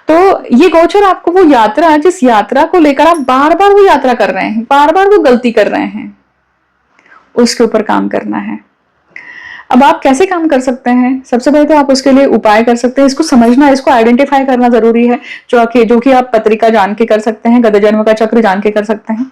तो ये गोचर आपको वो यात्रा, जिस यात्रा को लेकर आप बार बार वो यात्रा कर रहे हैं, बार बार वो गलती कर रहे हैं, उसके ऊपर काम करना है। अब आप कैसे काम कर सकते हैं, सबसे पहले तो आप उसके लिए उपाय कर सकते हैं। इसको समझना, इसको आइडेंटिफाई करना जरूरी है, जो कि आप पत्रिका जान के कर सकते हैं, गत जन्म का चक्र जान के कर सकते हैं।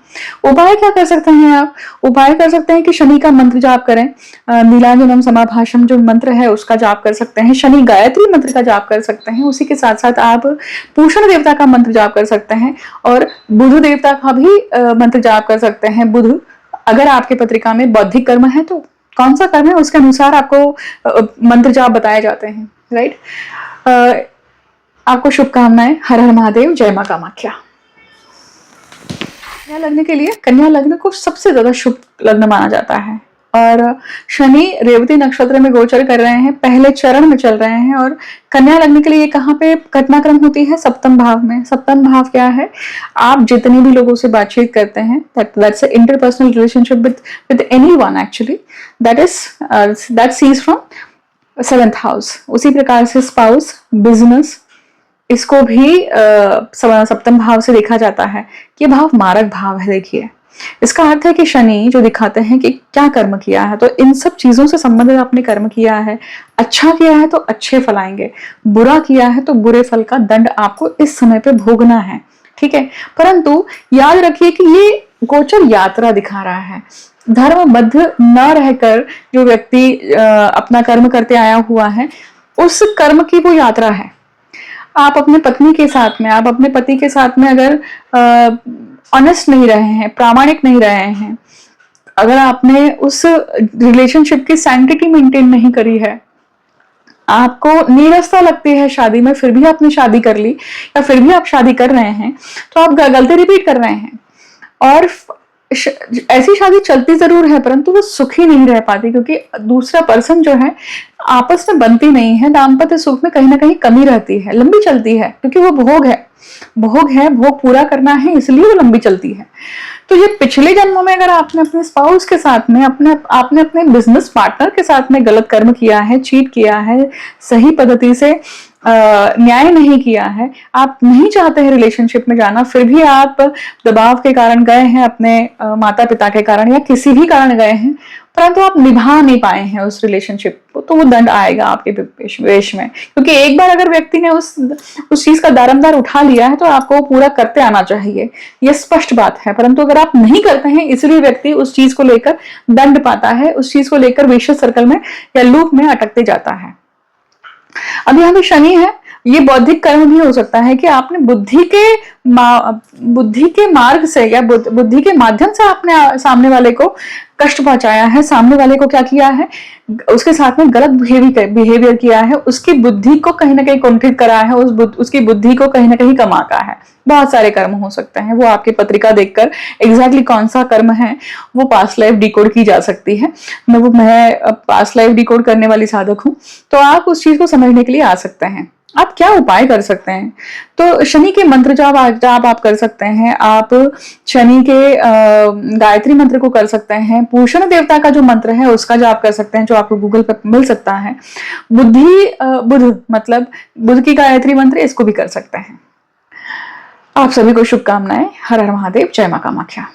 उपाय क्या कर सकते हैं आप, उपाय कर सकते हैं कि शनि का मंत्र जाप करें। नीलांजनम समाभाषम जो मंत्र है उसका जाप कर सकते हैं। शनि गायत्री मंत्र का जाप कर सकते हैं। उसी के साथ साथ आप पूषण देवता का मंत्र जाप कर सकते हैं और बुध देवता का भी मंत्र जाप कर सकते हैं। बुध, अगर आपके पत्रिका में बौद्धिक कर्म है तो कौन सा कर्म है उसके अनुसार आपको मंत्र जाप बताए जाते हैं। राइट, आपको शुभकामनाएं। हर हर महादेव, जय मां कामाख्या। कन्या लग्न के लिए, कन्या लग्न को सबसे ज्यादा शुभ लग्न माना जाता है और शनि रेवती नक्षत्र में गोचर कर रहे हैं, पहले चरण में चल रहे हैं। और कन्या लग्न के लिए कहाँ पे घटनाक्रम होती है, सप्तम भाव में। सप्तम भाव क्या है, आप जितने भी लोगों से बातचीत करते हैं, that's interpersonal relationship with anyone actually, that sees from 7th house. उसी प्रकार से स्पाउस, बिजनेस, इसको भी सप्तम भाव से देखा जाता है। ये भाव मारक भाव है। देखिए, इसका अर्थ है कि शनि जो दिखाते हैं कि क्या कर्म किया है, तो इन सब चीजों से संबंधित आपने कर्म किया है, अच्छा किया है तो अच्छे फल आएंगे, बुरा किया है तो बुरे फल का दंड आपको इस समय पे भोगना है। ठीक है, परंतु याद रखिए कि ये गोचर यात्रा दिखा रहा है। धर्मबद्ध न रहकर जो व्यक्ति अपना कर्म करते आया हुआ है, उस कर्म की वो यात्रा है। आप अपने पत्नी के साथ में, आप अपने पति के साथ में अगर ऑनेस्ट नहीं रहे हैं, प्रामाणिक नहीं रहे हैं, अगर आपने उस रिलेशनशिप की सैंक्टिटी मेंटेन नहीं करी है, आपको नीरसता लगती है शादी में, फिर भी आपने शादी कर ली या फिर भी आप शादी कर रहे हैं, तो आप गलती रिपीट कर रहे हैं। और ऐसी शादी चलती जरूर है परंतु वो सुखी नहीं रह पाती, क्योंकि दूसरा पर्सन जो है आपस में बनती नहीं है। दाम्पत्य सुख में कहीं ना कहीं कमी रहती है, लंबी चलती है, क्योंकि वो भोग है, भोग पूरा करना है, इसलिए वो लंबी चलती है। तो ये पिछले जन्मों में अगर आपने अपने स्पाउस के साथ में, आपने अपने बिजनेस पार्टनर के साथ में गलत कर्म किया है, चीट किया है, सही पद्धति से न्याय नहीं किया है, आप नहीं चाहते हैं रिलेशनशिप में जाना, फिर भी आप दबाव के कारण गए हैं, अपने माता पिता के कारण या किसी भी कारण गए हैं, परंतु आप निभा नहीं पाए हैं उस रिलेशनशिप को, तो वो दंड आएगा आपके वेश में। क्योंकि एक बार अगर व्यक्ति ने उस चीज का दारमदार उठा लिया है तो आपको वो पूरा करते आना चाहिए, ये स्पष्ट बात है। परंतु अगर आप नहीं करते हैं, इसलिए व्यक्ति उस चीज को लेकर दंड पाता है, उस चीज को लेकर विशेष सर्कल में या लूप में अटकते जाता है। अब यहाँ पे शनि है, ये बौद्धिक कर्म भी हो सकता है कि आपने बुद्धि के मार्ग से या बुद्धि के माध्यम से आपने सामने वाले को कष्ट पहुंचाया है, सामने वाले को क्या किया है, उसके साथ में गलत बिहेवियर किया है, उसकी बुद्धि को कहीं ना कहीं कुंठित करा है, उसकी बुद्धि को कहीं ना कहीं कमा का है। बहुत सारे कर्म हो सकते हैं, वो आपकी पत्रिका देखकर एग्जैक्टली कौन सा कर्म है वो पास्ट लाइफ डिकोड की जा सकती है। मैं पास्ट लाइफ डिकोड करने वाली साधक हूँ, तो आप उस चीज को समझने के लिए आ सकते हैं। आप क्या उपाय कर सकते हैं, तो शनि के मंत्र जाप आप कर सकते हैं। आप शनि के गायत्री मंत्र को कर सकते हैं। पूषण देवता का जो मंत्र है उसका जाप कर सकते हैं, जो आपको गूगल पर मिल सकता है। बुध मतलब बुध की गायत्री मंत्र, इसको भी कर सकते हैं। आप सभी को शुभकामनाएं। हर हर महादेव, जय मां कामाख्या।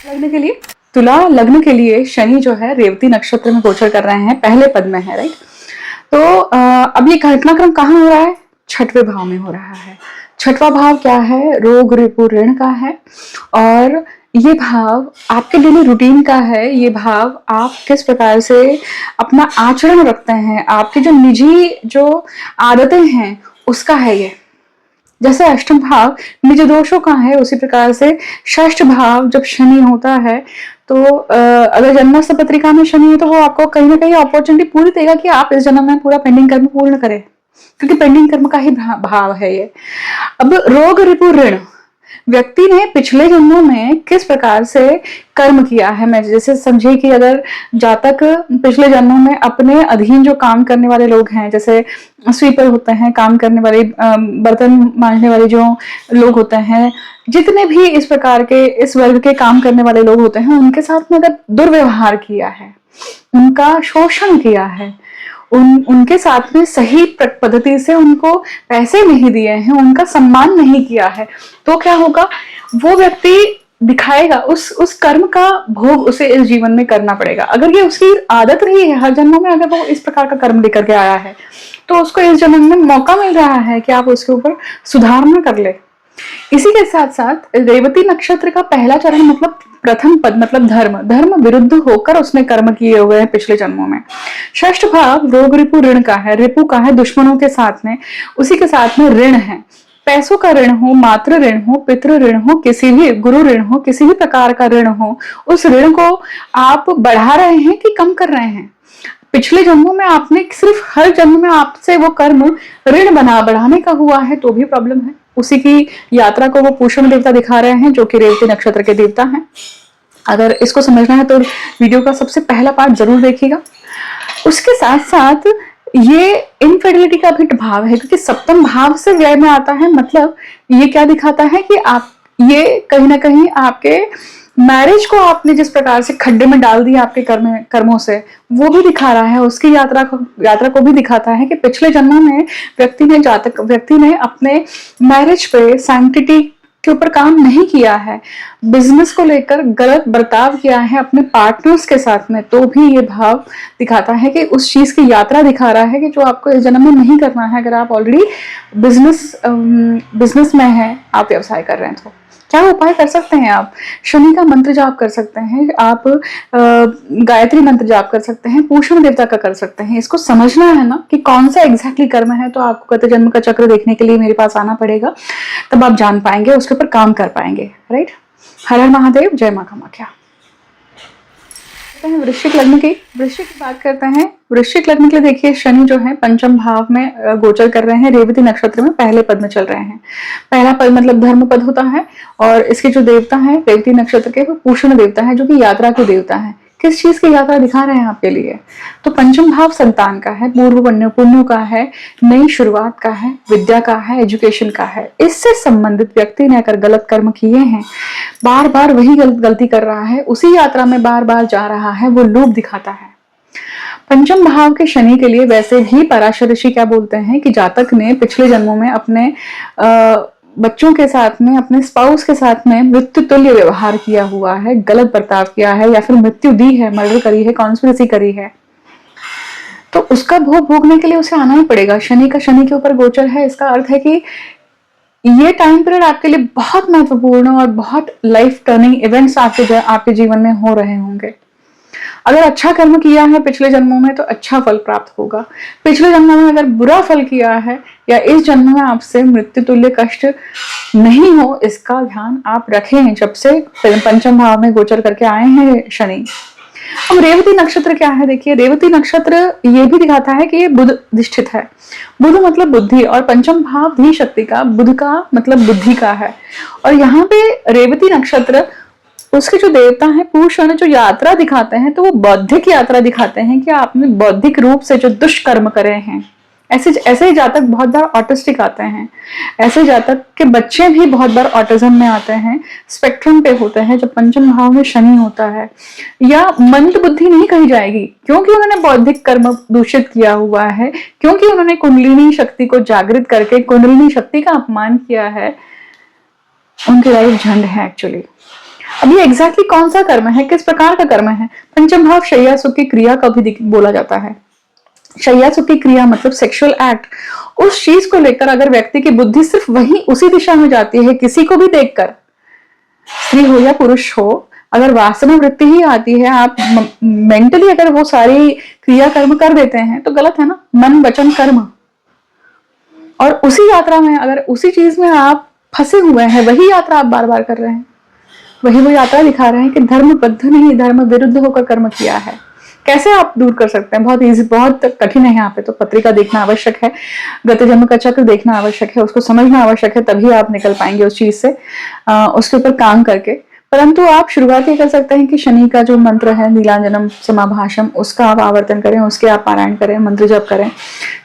लग्न के लिए, तुला लग्न के लिए शनि जो है रेवती नक्षत्र में गोचर कर रहे हैं, पहले पद में है, राइट। तो अब ये घटनाक्रम कहाँ हो रहा है, छठवें भाव में हो रहा है। छठवां भाव क्या है, रोग रिपु ऋण का है, और ये भाव आपके डेली रूटीन का है। ये भाव आप किस प्रकार से अपना आचरण रखते हैं, आपकी जो निजी जो आदतें हैं उसका है ये। जैसे अष्टम भाव निज दोषों का है, उसी प्रकार से षष्ठ भाव जब शनि होता है तो अगर जन्मस्थ पत्रिका में शनि है तो वो आपको कहीं ना कहीं अपॉर्चुनिटी पूरी देगा कि आप इस जन्म में पूरा पेंडिंग कर्म पूर्ण करें, क्योंकि पेंडिंग कर्म का ही भाव है ये। अब रोग रिपु ऋण, व्यक्ति ने पिछले जन्मों में किस प्रकार से कर्म किया है। मैं जैसे समझिए कि अगर जातक पिछले जन्मों में अपने अधीन जो काम करने वाले लोग हैं, जैसे स्वीपर होते हैं, काम करने वाले, बर्तन मांजने वाले जो लोग होते हैं, जितने भी इस प्रकार के इस वर्ग के काम करने वाले लोग होते हैं, उनके साथ में अगर दुर्व्यवहार किया है, उनका शोषण किया है, उनके साथ में सही पद्धति से उनको पैसे नहीं दिए हैं, उनका सम्मान नहीं किया है, तो क्या होगा, वो व्यक्ति दिखाएगा उस कर्म का भोग उसे इस जीवन में करना पड़ेगा। अगर ये उसकी आदत रही है हर जन्मों में, अगर वो इस प्रकार का कर्म लेकर के आया है, तो उसको इस जन्म में मौका मिल रहा है कि आप उसके ऊपर सुधारना कर ले। इसी के साथ साथ रेवती नक्षत्र का पहला चरण मतलब प्रथम पद मतलब धर्म विरुद्ध होकर उसने कर्म किए हुए हैं पिछले जन्मों में। षष्ठ भाव रोग रिपु ऋण का है, रिपु का है दुश्मनों के साथ में, उसी के साथ में ऋण है, पैसों का ऋण हो, मातृ ऋण हो, पितृ ऋण हो, किसी भी गुरु ऋण हो, किसी भी प्रकार का ऋण हो, उस ऋण को आप बढ़ा रहे हैं कि कम कर रहे हैं। पिछले जन्मों में आपने सिर्फ हर जन्म में आपसे वो कर्म ऋण बढ़ाने का हुआ है, तो भी प्रॉब्लम है। उसी की यात्रा को वो पूषण देवता दिखा रहे हैं, जो कि रेवती नक्षत्र के देवता हैं। अगर इसको समझना है तो वीडियो का सबसे पहला पार्ट जरूर देखिएगा। उसके साथ साथ ये इनफिडेलिटी का भी भाव है, क्योंकि सप्तम भाव से व्यय में आता है। मतलब ये क्या दिखाता है कि आप ये कहीं ना कहीं आपके मैरिज को आपने जिस प्रकार से खड्डे में डाल दिया आपके कर्मों से, वो भी दिखा रहा है। उसकी यात्रा को भी दिखाता है कि पिछले जन्मों में व्यक्ति ने अपने मैरिज पे सैंक्टिटी के ऊपर काम नहीं किया है, बिजनेस को लेकर गलत बर्ताव किया है अपने पार्टनर्स के साथ में, तो भी ये भाव दिखाता है कि उस चीज की यात्रा दिखा रहा है कि जो आपको इस जन्म में नहीं करना है। अगर आप ऑलरेडी बिजनेस में है, आप व्यवसाय कर रहे हैं तो क्या उपाय कर सकते हैं आप? शनि का मंत्र जाप कर सकते हैं आप, गायत्री मंत्र जाप कर सकते हैं, पूषण देवता का कर सकते हैं। इसको समझना है ना कि कौन सा एग्जैक्टली कर्म है, तो आपको गत जन्म का चक्र देखने के लिए मेरे पास आना पड़ेगा, तब आप जान पाएंगे, उसके ऊपर काम कर पाएंगे। राइट। हर हर महादेव, जय मां कामाख्या। वृश्चिक लग्न की बात करते हैं। वृश्चिक लग्न के लिए देखिए, शनि जो है पंचम भाव में गोचर कर रहे हैं, रेवती नक्षत्र में पहले पद में चल रहे हैं। पहला पद मतलब धर्म पद होता है, और इसके जो देवता है रेवती नक्षत्र के, वो पूषण देवता है, जो कि यात्रा के देवता है। किस चीज की यात्रा दिखा रहे हैं आपके लिए? तो पंचम भाव संतान का है, पूर्व पुण्यों का है, नई शुरुआत का है, विद्या का है, एजुकेशन का है। इससे संबंधित व्यक्ति ने अगर गलत कर्म किए हैं, बार बार वही गलती कर रहा है, उसी यात्रा में बार बार जा रहा है, वो लोभ दिखाता है। पंचम भाव के शनि के लिए वैसे भी पराशर ऋषि क्या बोलते हैं कि जातक ने पिछले जन्मों में अपने बच्चों के साथ में, अपने स्पाउस के साथ में मृत्यु तुल्य व्यवहार किया हुआ है, गलत बर्ताव किया है, या फिर मृत्यु दी है, मर्डर करी है, कॉन्स्पिरेसी करी है, तो उसका भोग भोगने के लिए उसे आना ही पड़ेगा। शनि के ऊपर गोचर है, इसका अर्थ है कि ये टाइम पीरियड आपके लिए बहुत महत्वपूर्ण और बहुत लाइफ टर्निंग इवेंट्स आपके जीवन में हो रहे होंगे। अगर अच्छा कर्म किया है पिछले जन्मों में तो अच्छा फल प्राप्त होगा। पिछले जन्मों में अगर बुरा फल किया है या इस जन्म में आपसे मृत्यु तुल्य कष्ट नहीं हो, इसका ध्यान आप रखें जब से पंचम भाव में गोचर करके आए हैं शनि। अब रेवती नक्षत्र क्या है? देखिए, रेवती नक्षत्र ये भी दिखाता है कि ये बुध अधिष्ठित है। बुध मतलब बुद्धि, और पंचम भाव धी शक्ति का, बुध का मतलब बुद्धि का है। और यहाँ पे रेवती नक्षत्र, उसके जो देवता हैं पूषण, जो यात्रा दिखाते हैं, तो वो बौद्धिक यात्रा दिखाते हैं कि आपने बौद्धिक रूप से जो दुष्कर्म करे हैं। ऐसे ही जातक बहुत बार ऑटिस्टिक आते हैं, ऐसे जातक के बच्चे भी बहुत बार ऑटिज्म में आते हैं, स्पेक्ट्रम पे होते हैं जब पंचम भाव में शनि होता है। या मंद बुद्धि नहीं कही जाएगी, क्योंकि उन्होंने बौद्धिक कर्म दूषित किया हुआ है, क्योंकि उन्होंने कुंडलिनी शक्ति को जागृत करके कुंडलिनी शक्ति का अपमान किया है, उनकी लाइफ झंड है एक्चुअली। अब ये एग्जैक्टली कौन सा कर्म है, किस प्रकार का कर्म है? पंचम भाव शैया सुख की क्रिया का भी बोला जाता है। शैया सुख की क्रिया मतलब सेक्सुअल एक्ट। उस चीज को लेकर अगर व्यक्ति की बुद्धि सिर्फ वही उसी दिशा में जाती है, किसी को भी देखकर, स्त्री हो या पुरुष हो, अगर वासना वृत्ति ही आती है, आप मेंटली अगर वो सारी क्रिया कर्म कर देते हैं तो गलत है ना, मन वचन कर्म। और उसी यात्रा में अगर उसी चीज में आप फंसे हुए हैं, वही यात्रा आप बार बार कर रहे हैं, वही वो यात्रा दिखा रहे हैं कि धर्मबद्ध नहीं, धर्म विरुद्ध होकर कर्म किया है। कैसे आप दूर कर सकते हैं? बहुत इजी, बहुत कठिन है। यहाँ पे तो पत्रिका देखना आवश्यक है, गत जन्म का चक्र देखना आवश्यक है, उसको समझना आवश्यक है, तभी आप निकल पाएंगे उस चीज से, उसके ऊपर काम करके। परंतु आप शुरुआत ये कर सकते हैं कि शनि का जो मंत्र है नीलांजनम समाभाषम, उसका आप आवर्तन करें, उसके आप पारायण करें, मंत्र जाप करें।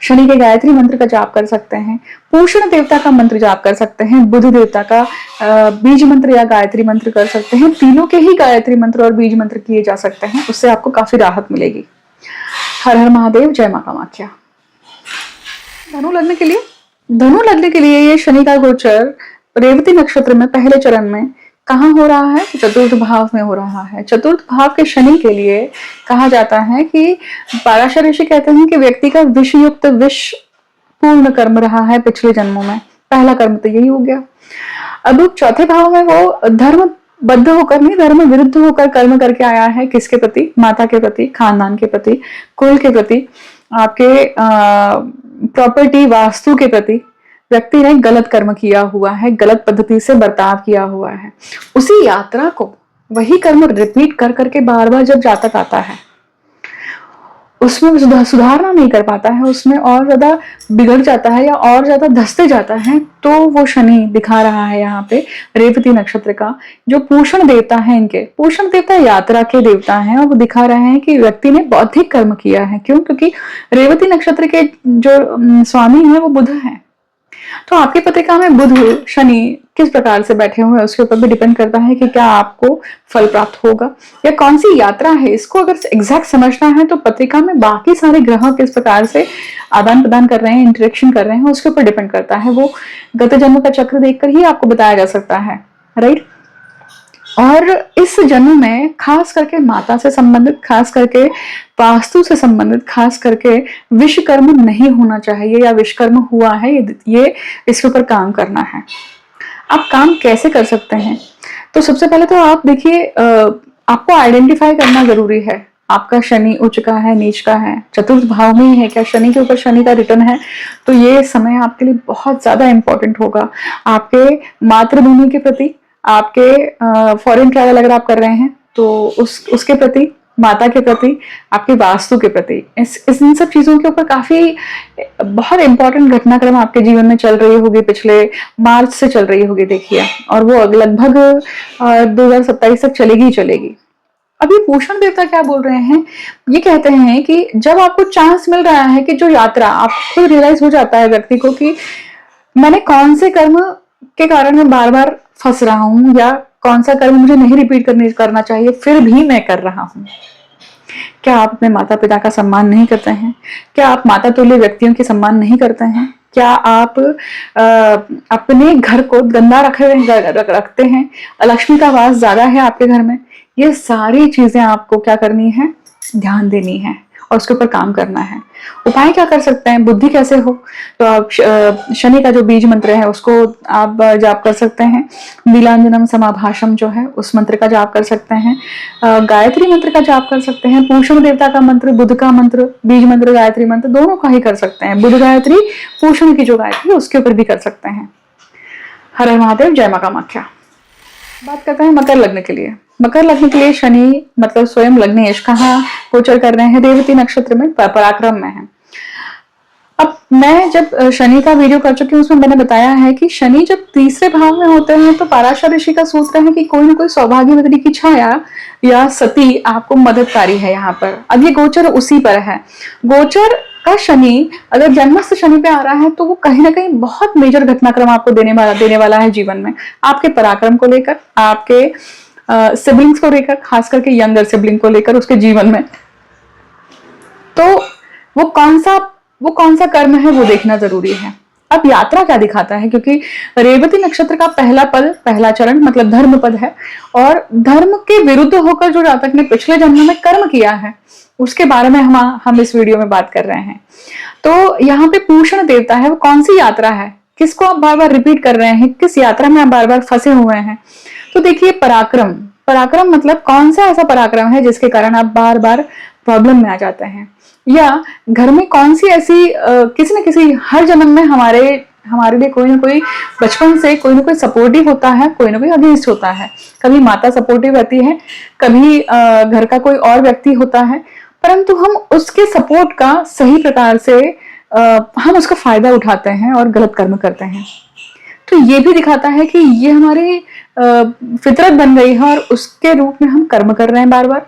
शनि के गायत्री मंत्र का जाप कर सकते हैं, पूषण देवता का मंत्र जाप कर सकते हैं, बुध देवता का बीज मंत्र या गायत्री मंत्र कर सकते हैं। तीनों के ही गायत्री मंत्र और बीज मंत्र किए जा सकते हैं, उससे आपको काफी राहत मिलेगी। हर हर महादेव, जय मां कामाख्या। धनु लग्न के लिए ये शनि का गोचर रेवती नक्षत्र में पहले चरण में कहाँ हो रहा है? चतुर्थ भाव में हो रहा है। चतुर्थ भाव के शनि के लिए कहा जाता है कि पराशर ऋषि कहते हैं कि व्यक्ति का विषयुक्त विष पूर्ण कर्म रहा है पिछले जन्मों में। पहला कर्म तो यही हो गया। अब चौथे भाव में वो धर्म बद्ध होकर नहीं, धर्म विरुद्ध होकर कर्म करके आया है। किसके प्रति? माता के प्रति, खानदान के प्रति, कुल के प्रति, आपके प्रॉपर्टी वास्तु के प्रति व्यक्ति ने गलत कर्म किया हुआ है, गलत पद्धति से बर्ताव किया हुआ है। उसी यात्रा को, वही कर्म रिपीट कर करके बार बार जब जातक आता है, उसमें सुधारना नहीं कर पाता है, उसमें और ज्यादा बिगड़ जाता है या और ज्यादा धंसते जाता है, तो वो शनि दिखा रहा है यहाँ पे रेवती नक्षत्र का। जो पूषण देवता है, इनके पूषण देवता यात्रा के देवता हैं, और वो दिखा रहे हैं कि व्यक्ति ने बौद्धिक कर्म किया है। क्यों? क्योंकि रेवती नक्षत्र के जो स्वामी है वो बुध है। तो आपकी पत्रिका में बुध शनि किस प्रकार से बैठे हुए हैं, उसके ऊपर भी डिपेंड करता है कि क्या आपको फल प्राप्त होगा या कौन सी यात्रा है। इसको अगर एग्जैक्ट समझना है तो पत्रिका में बाकी सारे ग्रह किस प्रकार से आदान प्रदान कर रहे हैं, इंटरेक्शन कर रहे हैं, उसके ऊपर डिपेंड करता है। वो गत जन्म का चक्र देखकर ही आपको बताया जा सकता है, राइट। और इस जन्म में खास करके माता से संबंधित, खास करके वास्तु से संबंधित, खास करके विश्वकर्म नहीं होना चाहिए, या विश्वकर्म हुआ है ये इसके ऊपर काम करना है। आप काम कैसे कर सकते हैं? तो सबसे पहले तो आप देखिए, आपको आइडेंटिफाई करना जरूरी है। आपका शनि उच्च का है, नीच का है, चतुर्थ भाव में ही है क्या, शनि के ऊपर शनि का रिटर्न है, तो ये समय आपके लिए बहुत ज्यादा इंपॉर्टेंट होगा। आपके मातृभूमि के प्रति, आपके फॉरेन ट्रैवल अगर आप कर रहे हैं तो उसके प्रति, माता के प्रति, आपकी वास्तु के प्रति, इन सब चीजों के ऊपर काफी बहुत इंपॉर्टेंट घटनाक्रम आपके जीवन में चल रही होगी, पिछले मार्च से चल रही होगी देखिए, और वो लगभग 2027 तक चलेगी ही चलेगी। अभी भूषण देवता क्या बोल रहे हैं, ये कहते हैं कि जब आपको चांस मिल रहा है कि जो यात्रा, आपको खुद रियलाइज हो जाता है व्यक्ति को कि मैंने कौन से कर्म के कारण मैं बार बार फंस रहा हूं, या कौन सा कर्म मुझे नहीं रिपीट करना चाहिए फिर भी मैं कर रहा हूं। क्या आप अपने माता पिता का सम्मान नहीं करते हैं? क्या आप माता तुल्य व्यक्तियों के सम्मान नहीं करते हैं? क्या आप अपने घर को गंदा रखते हैं? लक्ष्मी का वास ज्यादा है आपके घर में? ये सारी चीजें आपको क्या करनी है, ध्यान देनी है और उसके ऊपर काम करना है। उपाय क्या कर सकते हैं, बुद्धि कैसे हो, तो आप शनि का जो बीज मंत्र है उसको आप जाप कर सकते हैं। नीलांजनम समाभाषम जो है उस मंत्र का जाप कर सकते हैं। गायत्री मंत्र का जाप कर सकते हैं। पूषण देवता का मंत्र, बुध का मंत्र, बीज मंत्र, गायत्री मंत्र दोनों का ही कर सकते हैं। बुध गायत्री, पूषण की जो गायत्री उसके ऊपर भी कर सकते हैं। हर हर महादेव, जय मां कामाख्या। बात करते हैं मकर लग्न के लिए। मकर लग्न के लिए शनि मतलब स्वयं लग्नेश कहाँ गोचर कर रहे हैं, रेवती नक्षत्र में, पराक्रम में है। अब मैं जब शनि का वीडियो कर चुकी हूँ उसमें मैंने बताया है कि शनि जब तीसरे भाव में होते हैं तो पराशर ऋषि का सूत्र है कि कोई ना कोई सौभाग्यवती की छाया या सती आपको मददकारी है यहाँ पर। अब ये गोचर उसी पर है। गोचर का शनि अगर जन्मस्थ शनि पे आ रहा है तो वो कहीं ना कहीं बहुत मेजर घटनाक्रम आपको देने वाला है जीवन में, आपके पराक्रम को लेकर, आपके सिबलिंग्स को लेकर, खास करके यंगर सिबलिंग को लेकर उसके जीवन में। तो वो कौन सा कर्म है वो देखना जरूरी है। अब यात्रा क्या दिखाता है, क्योंकि रेवती नक्षत्र का पहला पद, पहला चरण मतलब धर्म पद है, और धर्म के विरुद्ध होकर जो जातक ने पिछले जन्म में कर्म किया है उसके बारे में हम इस वीडियो में बात कर रहे हैं। तो यहाँ पे पूषण देवता है, वो कौन सी यात्रा है, किसको आप बार बार रिपीट कर रहे हैं, किस यात्रा में आप बार बार फंसे हुए हैं। तो देखिए, पराक्रम, पराक्रम मतलब कौन सा ऐसा पराक्रम है जिसके कारण आप बार बार प्रॉब्लम में आ जाते हैं, या घर में कौन सी ऐसी किसी न किसी, हर जन्म में हमारे लिए कोई ना कोई बचपन से कोई ना कोई सपोर्टिव होता है, कोई ना कोई अगेंस्ट होता है। कभी माता सपोर्टिव रहती है, कभी घर का कोई और व्यक्ति होता है, परंतु हम उसके सपोर्ट का सही प्रकार से हम उसका फायदा उठाते हैं और गलत कर्म करते हैं। तो ये भी दिखाता है कि ये हमारी फितरत बन गई है और उसके रूप में हम कर्म कर रहे हैं बार बार।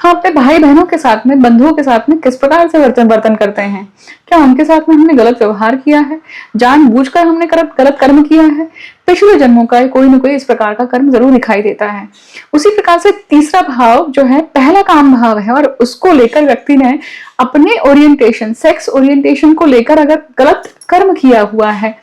हम अपने भाई बहनों के साथ में, बंधुओं के साथ में किस प्रकार से वर्तन करते हैं? क्या उनके साथ में हमने गलत व्यवहार किया है, जानबूझकर हमने गलत कर्म किया है? पिछले जन्मों का कोई ना कोई इस प्रकार का कर्म जरूर दिखाई देता है। उसी प्रकार से तीसरा भाव जो है पहला काम भाव है, और उसको लेकर व्यक्ति ने अपने ओरिएंटेशन, सेक्स ओरिएंटेशन को लेकर अगर गलत कर्म किया हुआ है,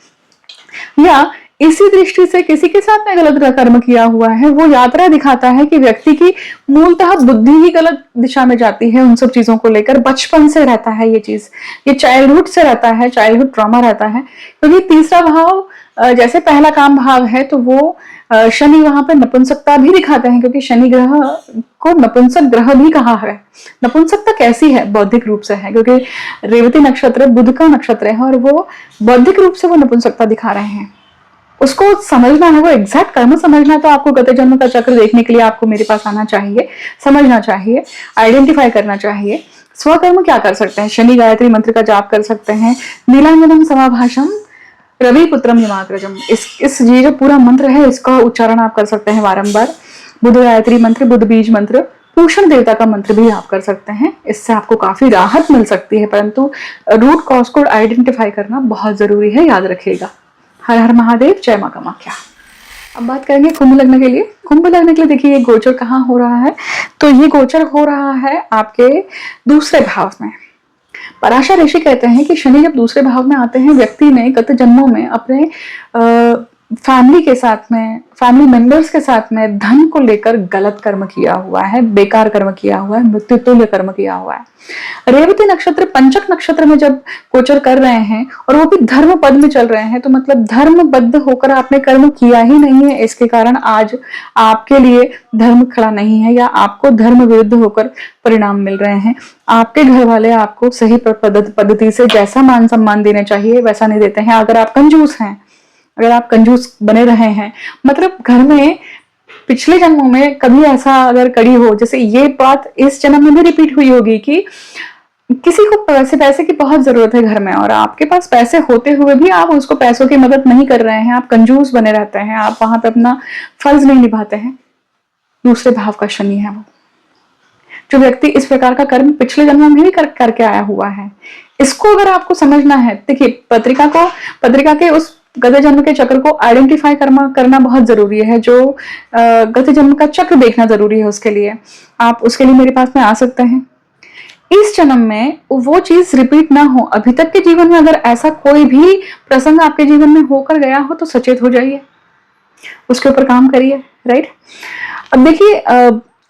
या इसी दृष्टि से किसी के साथ में गलत कर्म किया हुआ है, वो यात्रा दिखाता है कि व्यक्ति की मूलतः बुद्धि ही गलत दिशा में जाती है। उन सब चीजों को लेकर बचपन से रहता है ये चीज, ये चाइल्डहुड से रहता है, चाइल्डहुड ट्रॉमा रहता है। क्योंकि तीसरा भाव जैसे पहला काम भाव है, तो वो शनि वहां पे नपुंसकता भी दिखाते हैं, क्योंकि शनि ग्रह को नपुंसक ग्रह भी कहा है। नपुंसकता कैसी है? बौद्धिक रूप से है, क्योंकि रेवती नक्षत्र बुध का नक्षत्र है और वो बौद्धिक रूप से वो नपुंसकता दिखा रहे हैं। उसको समझना है, वो एग्जैक्ट कर्म समझना है, तो आपको गत जन्म का चक्र देखने के लिए आपको मेरे पास आना चाहिए, समझना चाहिए, आइडेंटिफाई करना चाहिए। स्वकर्म क्या कर सकते हैं? शनि गायत्री मंत्र का जाप कर सकते हैं। नीलांजनम समाभाषम रवि पुत्रम यमाग्रजम, इस ये जो पूरा मंत्र है इसका उच्चारण आप कर सकते हैं बारंबार। बुध गायत्री मंत्र, बुध बीज मंत्र, पूषण देवता का मंत्र भी आप कर सकते हैं। इससे आपको काफी राहत मिल सकती है, परंतु रूट कॉज को आइडेंटिफाई करना बहुत जरूरी है, याद रखिएगा। हर हर महादेव, जय मां कामाख्या। अब बात करेंगे कुंभ लग्न के लिए। कुंभ लग्न के लिए देखिए ये गोचर कहाँ हो रहा है, तो ये गोचर हो रहा है आपके दूसरे भाव में। पराशर ऋषि कहते हैं कि शनि जब दूसरे भाव में आते हैं, व्यक्ति ने गत जन्मों में अपने फैमिली के साथ में, फैमिली मेंबर्स के साथ में धन को लेकर गलत कर्म किया हुआ है, बेकार कर्म किया हुआ है, मृत्यु तुल्य कर्म किया हुआ है। रेवती नक्षत्र पंचक नक्षत्र में जब गोचर कर रहे हैं और वो भी धर्म पद में चल रहे हैं, तो मतलब धर्मबद्ध होकर आपने कर्म किया ही नहीं है, इसके कारण आज आपके लिए धर्म खड़ा नहीं है या आपको धर्म विरुद्ध होकर परिणाम मिल रहे हैं। आपके घर वाले आपको सही पद्धति से जैसा मान सम्मान देना चाहिए वैसा नहीं देते हैं। अगर आप कंजूस हैं, अगर आप कंजूस बने रहे हैं, मतलब घर में पिछले जन्मों में कभी ऐसा अगर कड़ी हो, जैसे ये बात इस जन्म में भी रिपीट हुई होगी कि किसी को पैसे की बहुत जरूरत है घर में और आपके पास पैसे होते हुए भी आप उसको पैसों की मदद नहीं कर रहे हैं, आप कंजूस बने रहते हैं, आप वहां पे अपना फर्ज नहीं निभाते हैं। दूसरे भाव का शनि है वो। जो व्यक्ति इस प्रकार का कर्म पिछले जन्मों में भी करके आया हुआ है, इसको अगर आपको समझना है, देखिए पत्रिका के उस गत जन्म के चक्र को आइडेंटिफाई करना बहुत जरूरी है। जो गत जन्म का चक्र देखना जरूरी है, उसके लिए आप उसके लिए मेरे पास में आ सकते हैं। इस जन्म में वो चीज रिपीट ना हो, अभी तक के जीवन में अगर ऐसा कोई भी प्रसंग आपके जीवन में होकर गया हो तो सचेत हो जाइए, उसके ऊपर काम करिए, राइट। अब देखिए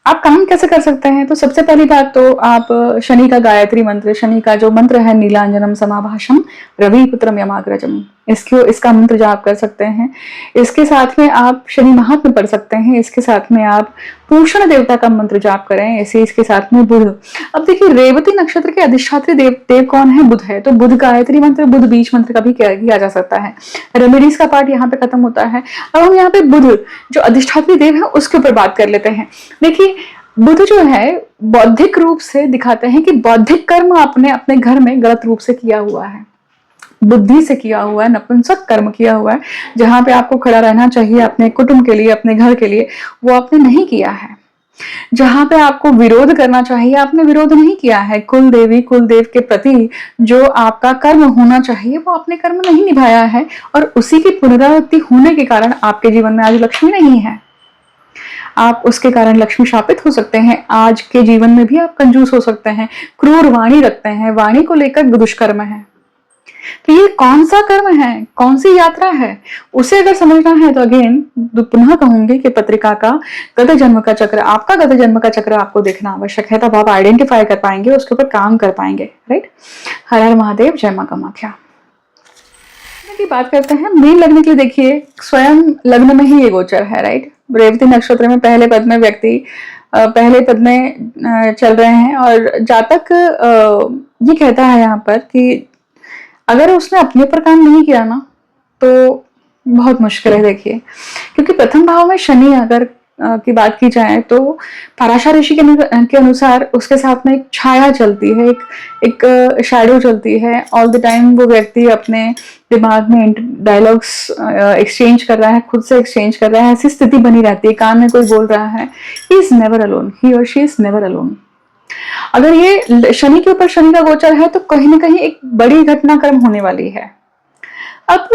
आप काम कैसे कर सकते हैं, तो सबसे पहली बात तो आप शनि का गायत्री मंत्र, शनि का जो मंत्र है नीलांजनम समाभाषम रवि पुत्रम यमाग्रजम, इसका मंत्र जाप कर सकते हैं। इसके साथ में आप शनि महात्म्य पढ़ सकते हैं, इसके साथ में आप पूषण देवता का मंत्र जाप करें, इसके साथ में बुध। अब देखिए रेवती नक्षत्र के अधिष्ठात्री देव कौन है, बुध है, तो बुध गायत्री मंत्र, बुध बीज मंत्र का भी किया जा सकता है। रेमेडीज का पार्ट यहाँ पे खत्म होता है। अब हम यहाँ पे बुध जो अधिष्ठात्री देव है उसके ऊपर बात कर लेते हैं। देखिए बुध जो है बौद्धिक रूप से दिखाते हैं कि बौद्धिक कर्म आपने अपने घर में गलत रूप से किया हुआ है, बुद्धि से किया हुआ है, नपुंसक कर्म किया हुआ है। जहां पे आपको खड़ा रहना चाहिए अपने कुटुंब के लिए, अपने घर के लिए, वो आपने नहीं किया है। जहां पे आपको विरोध करना चाहिए आपने विरोध नहीं किया है। कुल देव के प्रति जो आपका कर्म होना चाहिए वो आपने कर्म नहीं निभाया है, और उसी की पुनरावृत्ति होने के कारण आपके जीवन में आज लक्ष्मी नहीं है। आप उसके कारण लक्ष्मी शापित हो सकते हैं। आज के जीवन में भी आप कंजूस हो सकते हैं, क्रूर वाणी रखते हैं, वाणी को लेकर दुष्कर्म है। तो ये कौन सा कर्म है, कौन सी यात्रा है, उसे अगर समझना है तो अगेन पुनः कहूंगी कि पत्रिका का गत जन्म का चक्र, आपका गत जन्म का चक्र आपको देखना आवश्यक है, तब आप आइडेंटिफाई कर पाएंगे, उसके ऊपर काम कर पाएंगे, राइट। हर हर महादेव, जय मां कामाख्या। की बात करते हैं मीन लग्न के लिए। देखिए स्वयं लग्न में ही ये गोचर है, राइट। रेवती नक्षत्र में पहले पद में व्यक्ति पहले पद में चल रहे हैं, और जातक ये कहता है यहाँ पर कि अगर उसने अपने पर काम नहीं किया ना तो बहुत मुश्किल है। देखिए क्योंकि प्रथम भाव में शनि अगर की बात की जाए तो पराशर ऋषि के अनुसार उसके साथ में एक छाया चलती है, एक शैडो चलती है। ऑल द टाइम वो व्यक्ति अपने दिमाग में डायलॉग्स एक्सचेंज कर रहा है, खुद से एक्सचेंज कर रहा है, ऐसी स्थिति बनी रहती है, कान में कोई बोल रहा है। ही इज नेवर अलोन, ही और शी इज नेवर अलोन। अगर ये शनि के ऊपर शनि का गोचर है तो कहीं ना कहीं एक बड़ी घटनाक्रम होने वाली है। अब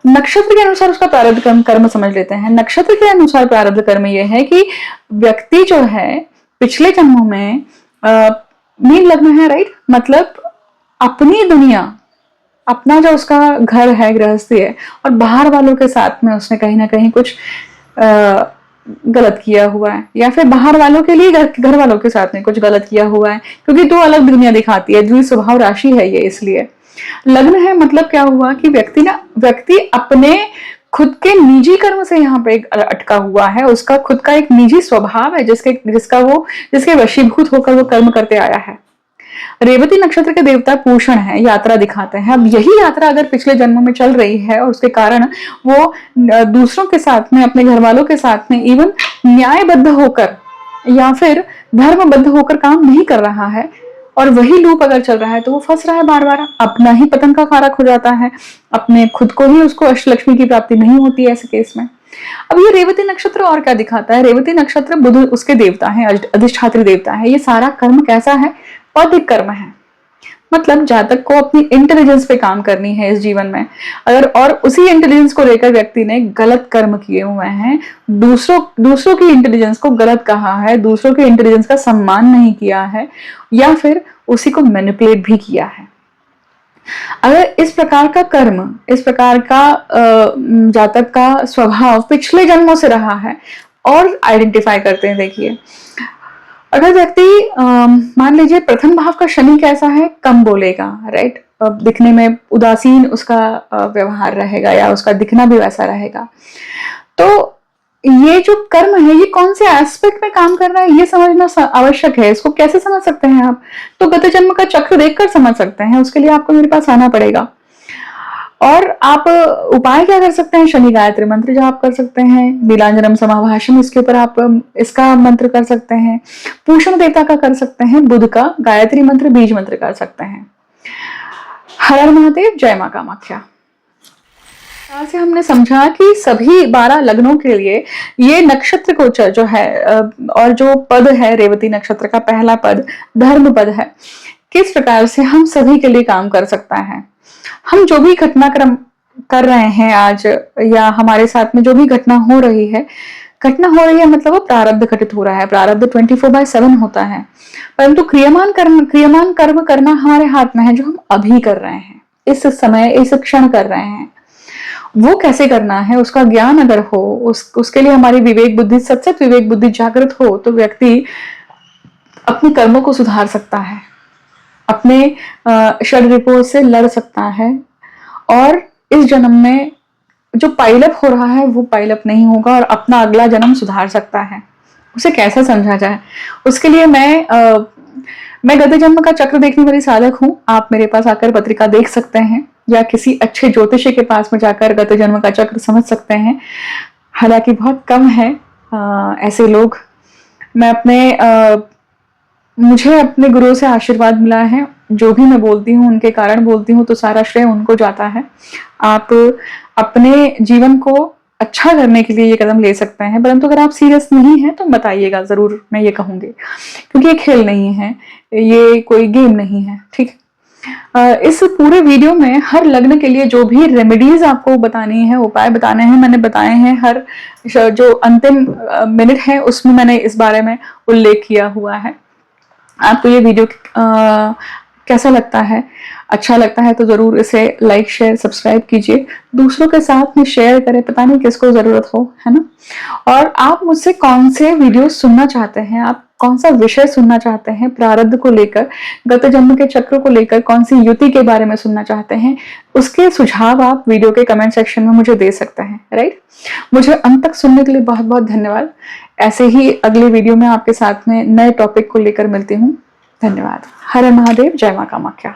नक्षत्र के अनुसार उसका प्रारब्ध कर्म समझ लेते हैं। नक्षत्र के अनुसार प्रारब्ध कर्म यह है कि व्यक्ति जो है पिछले जन्मों में मीन लग्न है, राइट, मतलब अपनी दुनिया, अपना जो उसका घर है, गृहस्थी है, और बाहर वालों के साथ में उसने कहीं ना कहीं कुछ गलत किया हुआ है, या फिर बाहर वालों के लिए घर वालों के साथ में कुछ गलत किया हुआ है, क्योंकि दो अलग दुनिया दिखाती है, द्वि स्वभाव राशि है ये। इसलिए लग्न है, मतलब क्या हुआ कि व्यक्ति अपने खुद के निजी कर्म से यहाँ पे अटका हुआ है। उसका खुद का एक निजी स्वभाव है जिसके वशीभूत होकर वो कर्म करते आया है। रेवती नक्षत्र के देवता पूषण है, यात्रा दिखाते हैं। अब यही यात्रा अगर पिछले जन्मों में चल रही है और उसके कारण वो दूसरों के साथ में, अपने घर वालों के साथ में इवन न्यायबद्ध होकर या फिर धर्मबद्ध होकर काम नहीं कर रहा है, और वही लूप अगर चल रहा है तो वो फंस रहा है बार बार, अपना ही पतन का कारक हो जाता है, अपने खुद को ही उसको अष्टलक्ष्मी की प्राप्ति नहीं होती है ऐसे केस में। अब ये रेवती नक्षत्र और क्या दिखाता है, रेवती नक्षत्र बुध उसके देवता है, अधिष्ठात्री देवता है। ये सारा कर्म कैसा है, बौद्धिक कर्म है, मतलब जातक को अपनी इंटेलिजेंस पे काम करनी है इस जीवन में। अगर और उसी इंटेलिजेंस को लेकर व्यक्ति ने गलत कर्म किए हुए हैं, दूसरों की इंटेलिजेंस को गलत कहा है, दूसरों के इंटेलिजेंस का सम्मान नहीं किया है, या फिर उसी को मैनिपुलेट भी किया है, अगर इस प्रकार का कर्म, इस प्रकार का जातक का स्वभाव पिछले जन्मों से रहा है, और आइडेंटिफाई करते हैं। देखिए, अगर व्यक्ति मान लीजिए प्रथम भाव का शनि कैसा है, कम बोलेगा, राइट, दिखने में उदासीन उसका व्यवहार रहेगा, या उसका दिखना भी वैसा रहेगा। तो ये जो कर्म है, ये कौन से एस्पेक्ट में काम कर रहा है, ये समझना आवश्यक है। इसको कैसे समझ सकते हैं आप? तो गत जन्म का चक्र देखकर समझ सकते हैं। उसके लिए आपको मेरे पास आना पड़ेगा। और आप उपाय क्या कर सकते हैं? शनि गायत्री मंत्र जाप कर सकते हैं, नीलांजनम समाभाषण, इसके ऊपर आप इसका मंत्र कर सकते हैं, पूषण देवता का कर सकते हैं, बुध का गायत्री मंत्र, बीज मंत्र कर सकते हैं। हर हर महादेव, जय मां कामाख्या। से हमने समझा कि सभी 12 लग्नों के लिए ये नक्षत्र गोचर जो है, और जो पद है रेवती नक्षत्र का पहला पद धर्म पद है, किस प्रकार से हम सभी के लिए काम कर सकता है। हम जो भी घटनाक्रम कर रहे हैं आज, या हमारे साथ में जो भी घटना हो रही है मतलब वो प्रारब्ध घटित हो रहा है। प्रारब्ध 24/7 होता है, परंतु क्रियमान कर्म करना हमारे हाथ में है, जो हम अभी कर रहे हैं, इस समय इस क्षण कर रहे हैं। वो कैसे करना है, उसका ज्ञान अगर हो, उसके लिए हमारी विवेक बुद्धि, सचेत विवेक बुद्धि जागृत हो, तो व्यक्ति अपने कर्मों को सुधार सकता है, अपने षड्रिपुओं से लड़ सकता है, और इस जन्म में जो पाइलअप हो रहा है वो पाइलअप नहीं होगा, और अपना अगला जन्म सुधार सकता है। उसे कैसे समझा जाए, उसके लिए मैं गत जन्म का चक्र देखने वाली साधक हूँ। आप मेरे पास आकर पत्रिका देख सकते हैं, या किसी अच्छे ज्योतिषी के पास में जाकर गत जन्म का चक्र समझ सकते हैं। हालांकि बहुत कम है ऐसे लोग। मुझे अपने गुरु से आशीर्वाद मिला है, जो भी मैं बोलती हूँ उनके कारण बोलती हूँ, तो सारा श्रेय उनको जाता है। आप अपने जीवन को अच्छा करने के लिए ये कदम ले सकते हैं, परंतु अगर आप सीरियस नहीं हैं तो बताइएगा जरूर, मैं ये कहूंगी, क्योंकि ये खेल नहीं है, ये कोई गेम नहीं है, ठीक। इस पूरे वीडियो में हर लग्न के लिए जो भी रेमेडीज आपको बतानी है, उपाय बताने हैं, मैंने बताए हैं। हर जो अंतिम मिनट है उसमें मैंने इस बारे में उल्लेख किया हुआ है। आपको ये वीडियो कैसा लगता है? अच्छा लगता है तो जरूर इसे लाइक शेयर सब्सक्राइब कीजिए, दूसरों के साथ में शेयर करें, पता नहीं किसको जरूरत हो, है ना। और आप मुझसे कौन से वीडियो सुनना चाहते हैं, आप कौन सा विषय सुनना चाहते हैं, प्रारब्ध को लेकर, गत जन्म के चक्र को लेकर, कौन सी युति के बारे में सुनना चाहते हैं, उसके सुझाव आप वीडियो के कमेंट सेक्शन में मुझे दे सकते हैं, राइट। मुझे अंत तक सुनने के लिए बहुत बहुत धन्यवाद। ऐसे ही अगले वीडियो में आपके साथ में नए टॉपिक को लेकर मिलती हूँ। धन्यवाद। हर हर महादेव, जय मां कामाख्या।